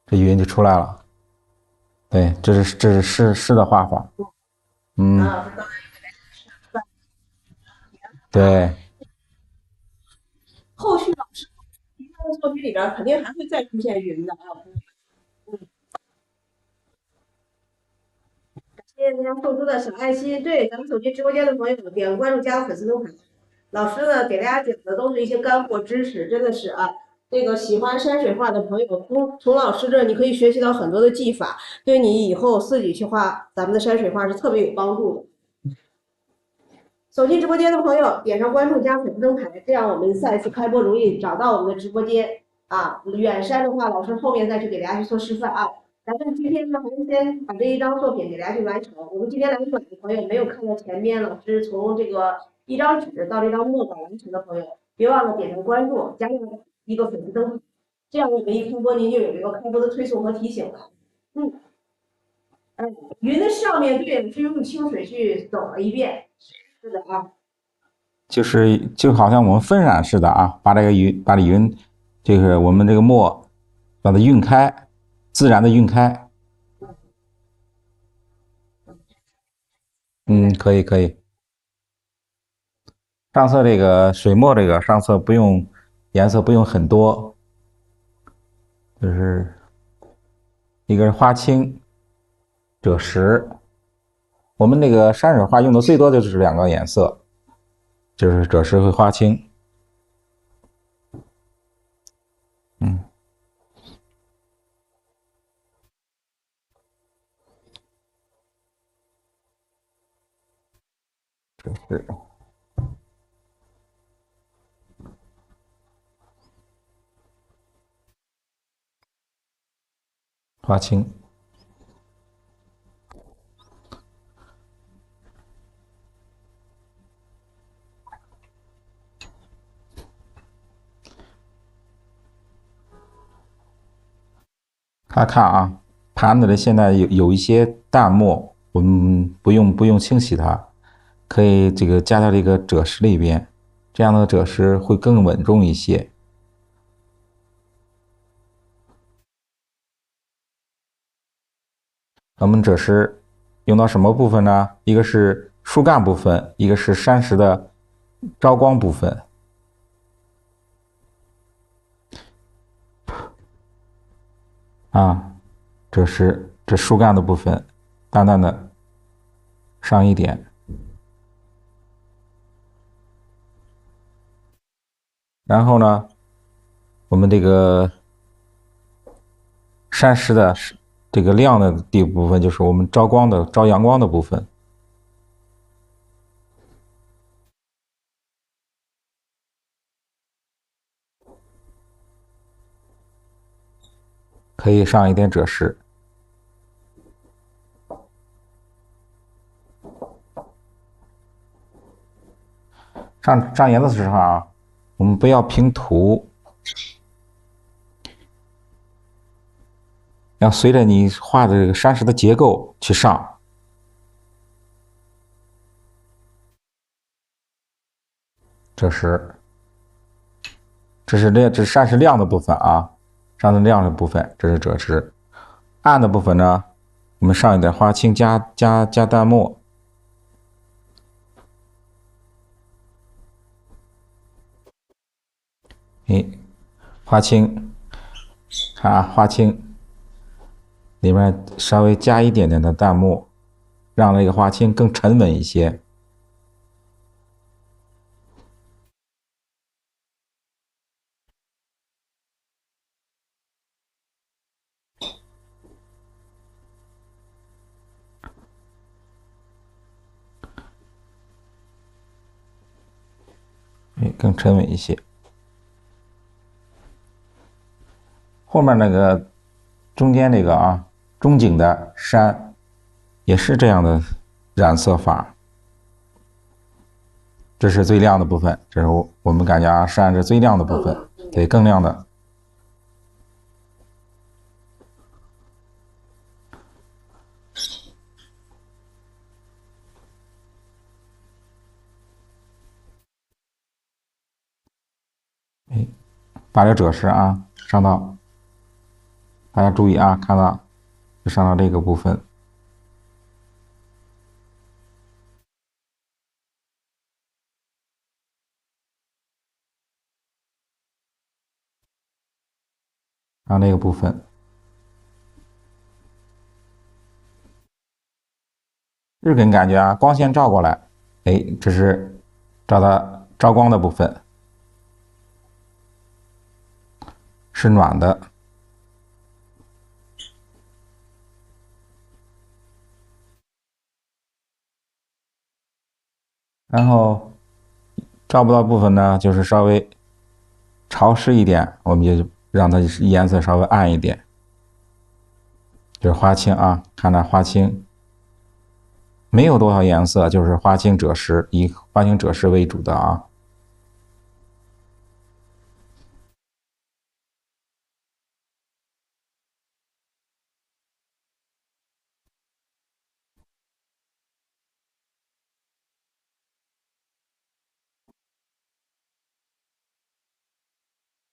这云就出来了。对，这是诗的画法。嗯，对，后续老师其他的作品里边肯定还会再出现云的啊。谢谢大家送出的小爱心。对，咱们手机直播间的朋友，点个关注，加个粉丝灯牌。老师呢，给大家讲的都是一些干货知识，真的是啊。这个喜欢山水画的朋友，从老师这你可以学习到很多的技法，对你以后自己去画咱们的山水画是特别有帮助的。手机直播间的朋友，点上关注加粉丝灯牌，这样我们下一次开播容易找到我们的直播间啊。远山的话，老师后面再去给大家去做示范啊。咱们今天呢，还是先把这一张作品给大家去完成。我们今天来买的朋友没有看到前面老师从这个一张纸到这张墨稿完成的朋友，别忘了点上关注，加上一个粉丝灯牌，这样我们一开播您就有一个开播的推送和提醒了。嗯，云的上面对是用清水去走了一遍，是的啊。就好像我们分染似的啊，把这云，就是我们这个墨，把它晕开，自然的晕开。嗯，可以可以。上色这个水墨这个上色不用颜色不用很多，就是一个是花青、赭石。我们那个山水画用的最多的就是两个颜色，就是赭石和花青。嗯，赭石、花青。大家看啊，盘子里现在有一些淡墨，我们不用清洗它，可以这个加到这个赭石里边，这样的赭石会更稳重一些。我们赭石用到什么部分呢？一个是树干部分，一个是山石的招光部分。啊，这树干的部分，淡淡的上一点。然后呢，我们这个山石的这个亮的地部分，就是我们招阳光的部分。可以上一点赭石。上颜色的时候啊，我们不要平涂，要随着你画的这个山石的结构去上。这是山石亮的部分啊，山石亮的部分，这是赭石。暗的部分呢，我们上一点花青加淡墨。哎，花青，看啊，花青里面稍微加一点点的淡墨，让那个花青更沉稳一些。哎，更沉稳一些。后面那个中间这个啊，中景的山也是这样的染色法。这是最亮的部分，这是我们感觉啊，山是最亮的部分，对，更亮的。哎，把这赭石啊上到，大家注意啊，看到就上到这个部分。上这个部分，日根感觉啊，光线照过来，哎，这是照到照光的部分，是暖的。然后照不到部分呢，就是稍微潮湿一点，我们就让它颜色稍微暗一点。就是花青啊，看那花青没有多少颜色，就是花青赭石，以花青赭石为主的啊。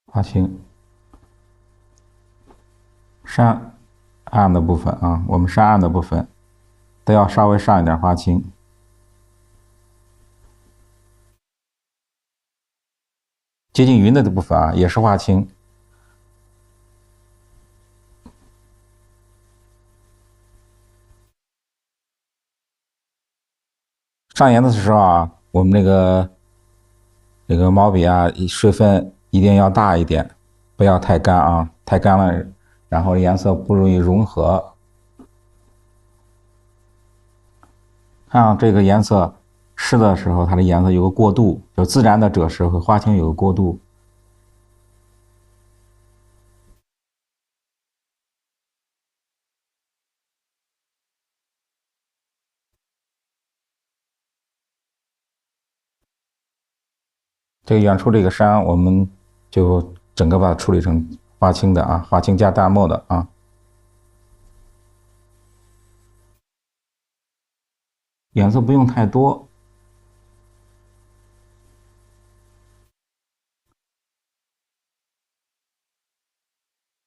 花青山暗的部分啊，我们山暗的部分都要稍微上一点花青。接近云的部分啊，也是花青。上颜色的时候啊，我们这个毛笔啊，水分一定要大一点，不要太干啊，太干了，然后颜色不容易融合。看这个颜色湿的时候，它的颜色有个过渡，就自然的赭石和花青有个过渡。这个远处这个山，我们就整个把它处理成花青的啊，花青加淡墨的啊。颜色不用太多。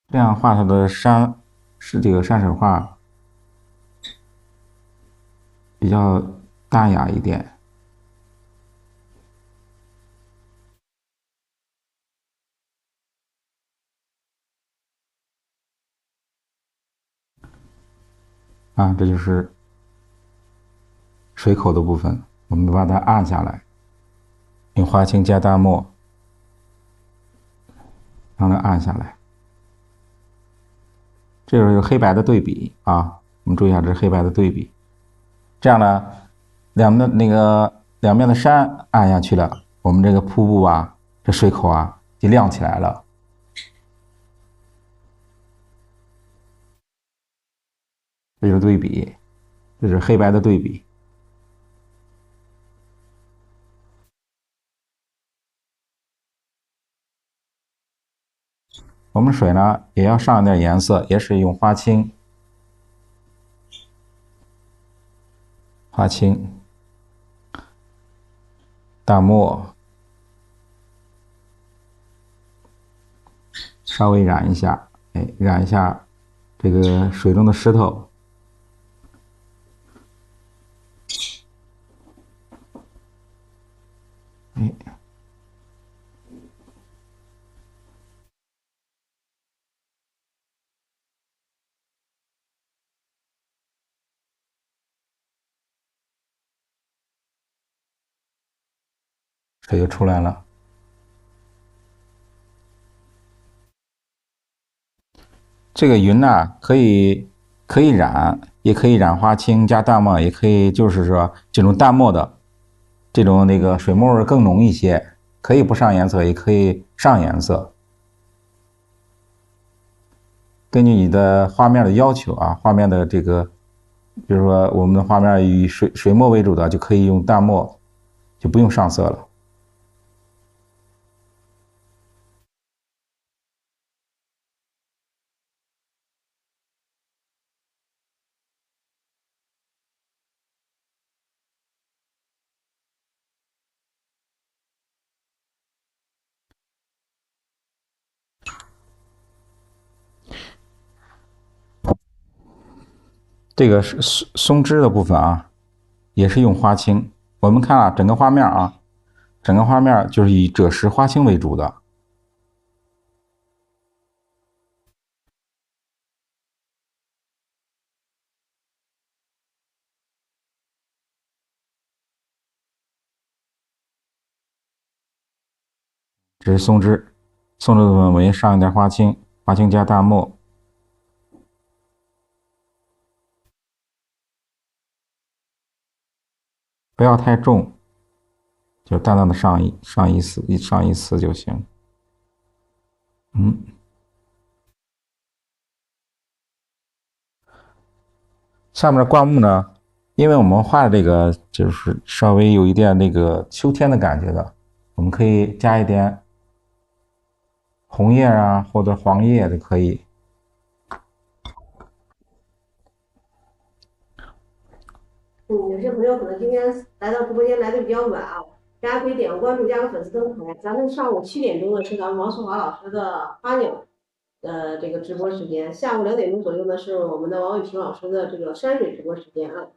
这样画出的山是这个山水画比较淡雅一点。啊，这就是水口的部分，我们把它按下来，用花青加淡墨让它按下来。这就是黑白的对比啊，我们注意一下，这是黑白的对比。这样呢，两面的山按下去了，我们这个瀑布啊，这水口啊就亮起来了。这就是对比，这是黑白的对比。我们水呢也要上一点颜色，也是用花青，淡墨，稍微染一下，哎，染一下这个水中的石头。哎，水就出来了。这个云呢，可以染，也可以染花青加淡墨，也可以就是说这种淡墨的这种那个水墨味更浓一些，可以不上颜色，也可以上颜色，根据你的画面的要求啊，画面的这个，比如说我们的画面以水墨为主的，就可以用淡墨，就不用上色了。这个是松枝的部分啊，也是用花青。我们看啊，整个画面啊，整个画面就是以赭石花青为主的。这是松枝，松枝的部分我们上一点花青，花青加淡墨，不要太重，就淡淡的上一丝就行。下面的灌木呢，因为我们画的这个就是稍微有一点那个秋天的感觉的，我们可以加一点红叶啊或者黄叶都可以。有些朋友可能今天来到直播间来的比较晚啊，大家可以点个关注，加个粉丝灯牌。咱们上午7点钟的是咱们王淑华老师的花鸟这个直播时间，下午2点钟左右呢是我们的王伟平老师的这个山水直播时间啊。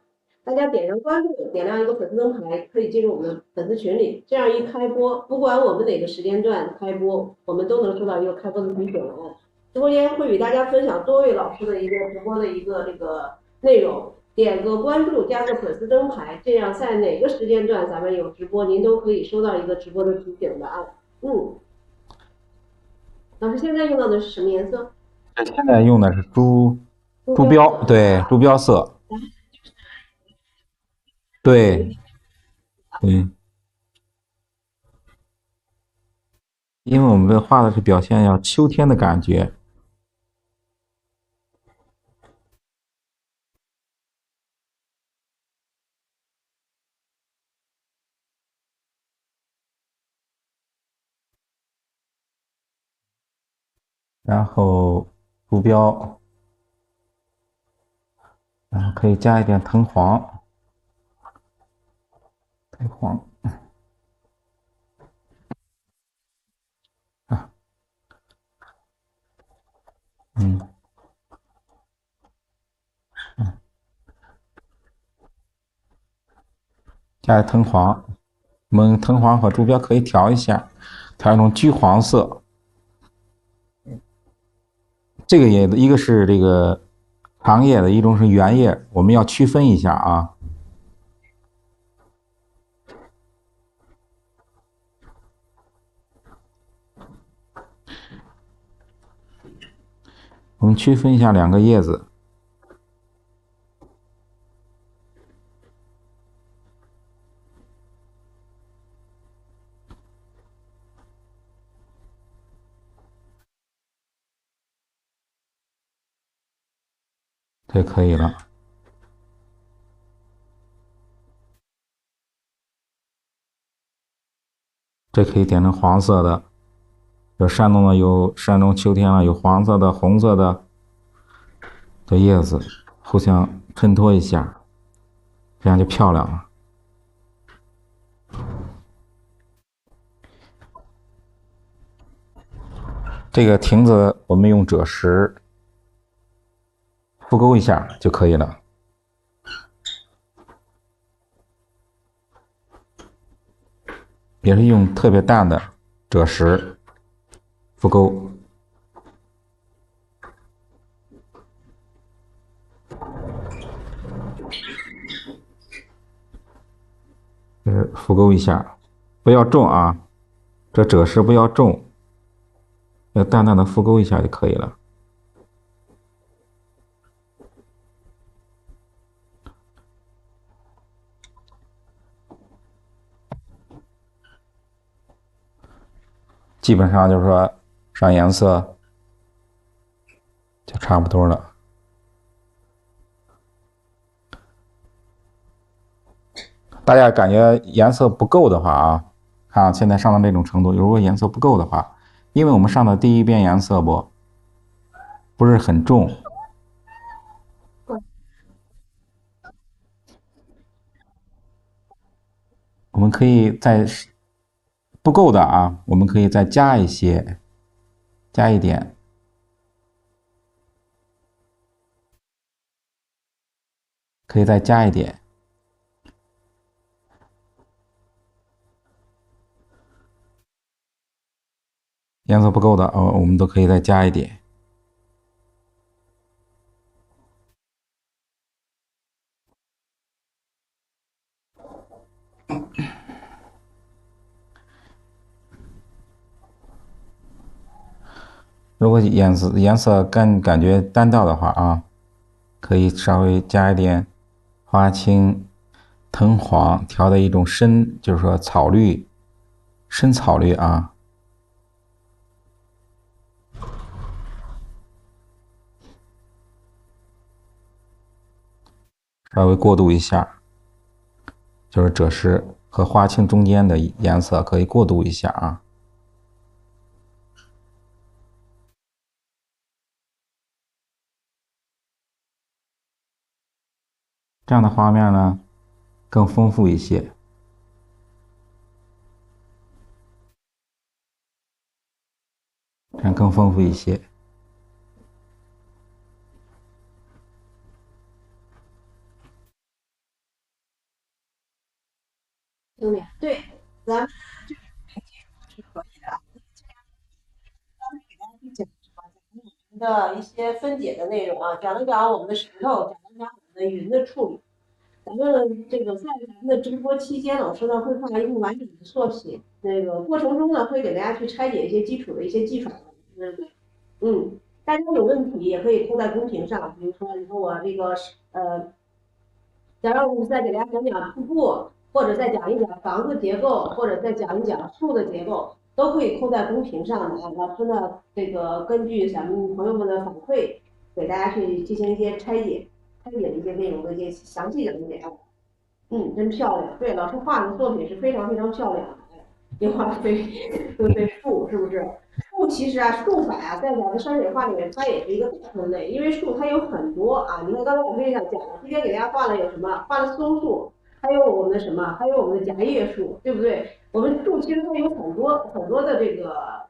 大家点上关注，点亮一个粉丝灯牌，可以进入我们的粉丝群里。这样一开播，不管我们哪个时间段开播，我们都能收到一个开播的提醒啊。直播间会与大家分享多位老师的一个直播的一个这个内容。点个关注，加个粉丝灯牌，这样在哪个时间段咱们有直播，您都可以收到一个直播的提醒的啊。老师现在用到的是什么颜色？现在用的是朱标，对，朱标色，对，因为我们画的是表现要秋天的感觉，然后朱标，然后可以加一点藤黄，啊，加藤黄，我们藤黄和朱标可以调一下，调一种橘黄色。这个叶子一个是这个长叶的，一种是圆叶，我们要区分一下啊。我们区分一下两个叶子，这可以了。这可以点成黄色的，有山东的，有山东秋天了，有黄色的、红色的叶子，互相衬托一下，这样就漂亮了。这个亭子我们用赭石复勾一下就可以了。也是用特别淡的赭石复勾。复勾一下，不要重啊，这赭石不要重，要淡淡的复勾一下就可以了。基本上就是说上颜色就差不多了。大家感觉颜色不够的话啊，看现在上到这种程度，如果颜色不够的话，因为我们上的第一遍颜色不是很重，我们可以再不够的啊，我们可以再加一些，加一点，可以再加一点。颜色不够的哦，我们都可以再加一点。如果颜色感觉单调的话啊，可以稍微加一点花青、藤黄调的一种深，就是说草绿、深草绿啊。稍微过渡一下，就是赭石和花青中间的颜色可以过渡一下啊。这样的画面呢更丰富一些。这样更丰富一些。兄弟，对，咱们是可以的啊。刚才给大家去讲什么？讲我们的一些分解的内容啊，讲了讲我们的石头，讲了讲我们的云的处理。咱们这个在咱们的直播期间，老师呢会放一部完整的作品，那个过程中呢会给大家去拆解一些基础的一些技术。大家有问题也可以扣在公屏上，比如说你说我这个假如我们再给大家讲讲瀑布，或者再讲一讲房子结构，或者再讲一讲树的结构，都可以扣在公屏上的啊。老师呢，这个根据咱们朋友们的反馈，给大家去进行一些拆解的一些内容的一些详细的东西啊。真漂亮。对，老师画的作品是非常非常漂亮的。你画的对树是不是？树其实啊，树法啊，在咱们山水画里面，它也是一个大分类，因为树它有很多啊。你看刚才我们也想讲了，今天给大家画了有什么？画了松树，还有我们的什么？还有我们的夹叶树，对不对？我们树其实它有很多很多的这个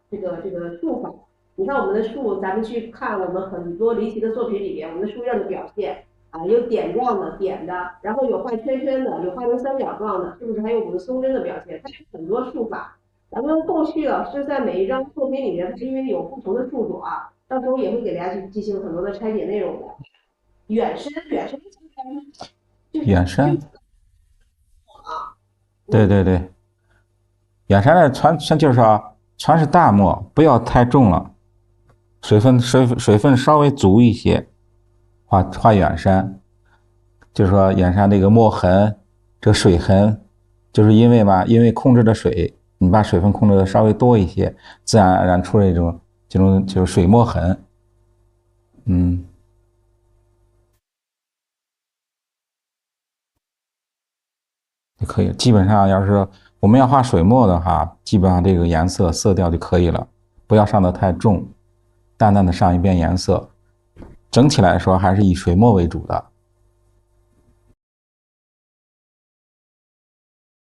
树法。你看我们的树，咱们去看我们很多离奇的作品里边，我们的树叶的表现。有点状的、点的，然后有画圈圈的，有画成三角状的，是不是？还有我们松针的表现，它有很多术法。咱们后续老师在每一张作品里面，它因为有不同的术种啊，到时候也会给大家去进行很多的拆解内容的。远山，远山，对对对，远山的就是说全是大墨，不要太重了，水分稍微足一些，画远山。就是说远山这个墨痕，这个水痕，就是因为控制的水，你把水分控制的稍微多一些，自然而然出了这种就是水墨痕。就可以。基本上要是我们要画水墨的话，基本上这个颜色色调就可以了，不要上得太重，淡淡的上一遍颜色。整体来说还是以水墨为主的。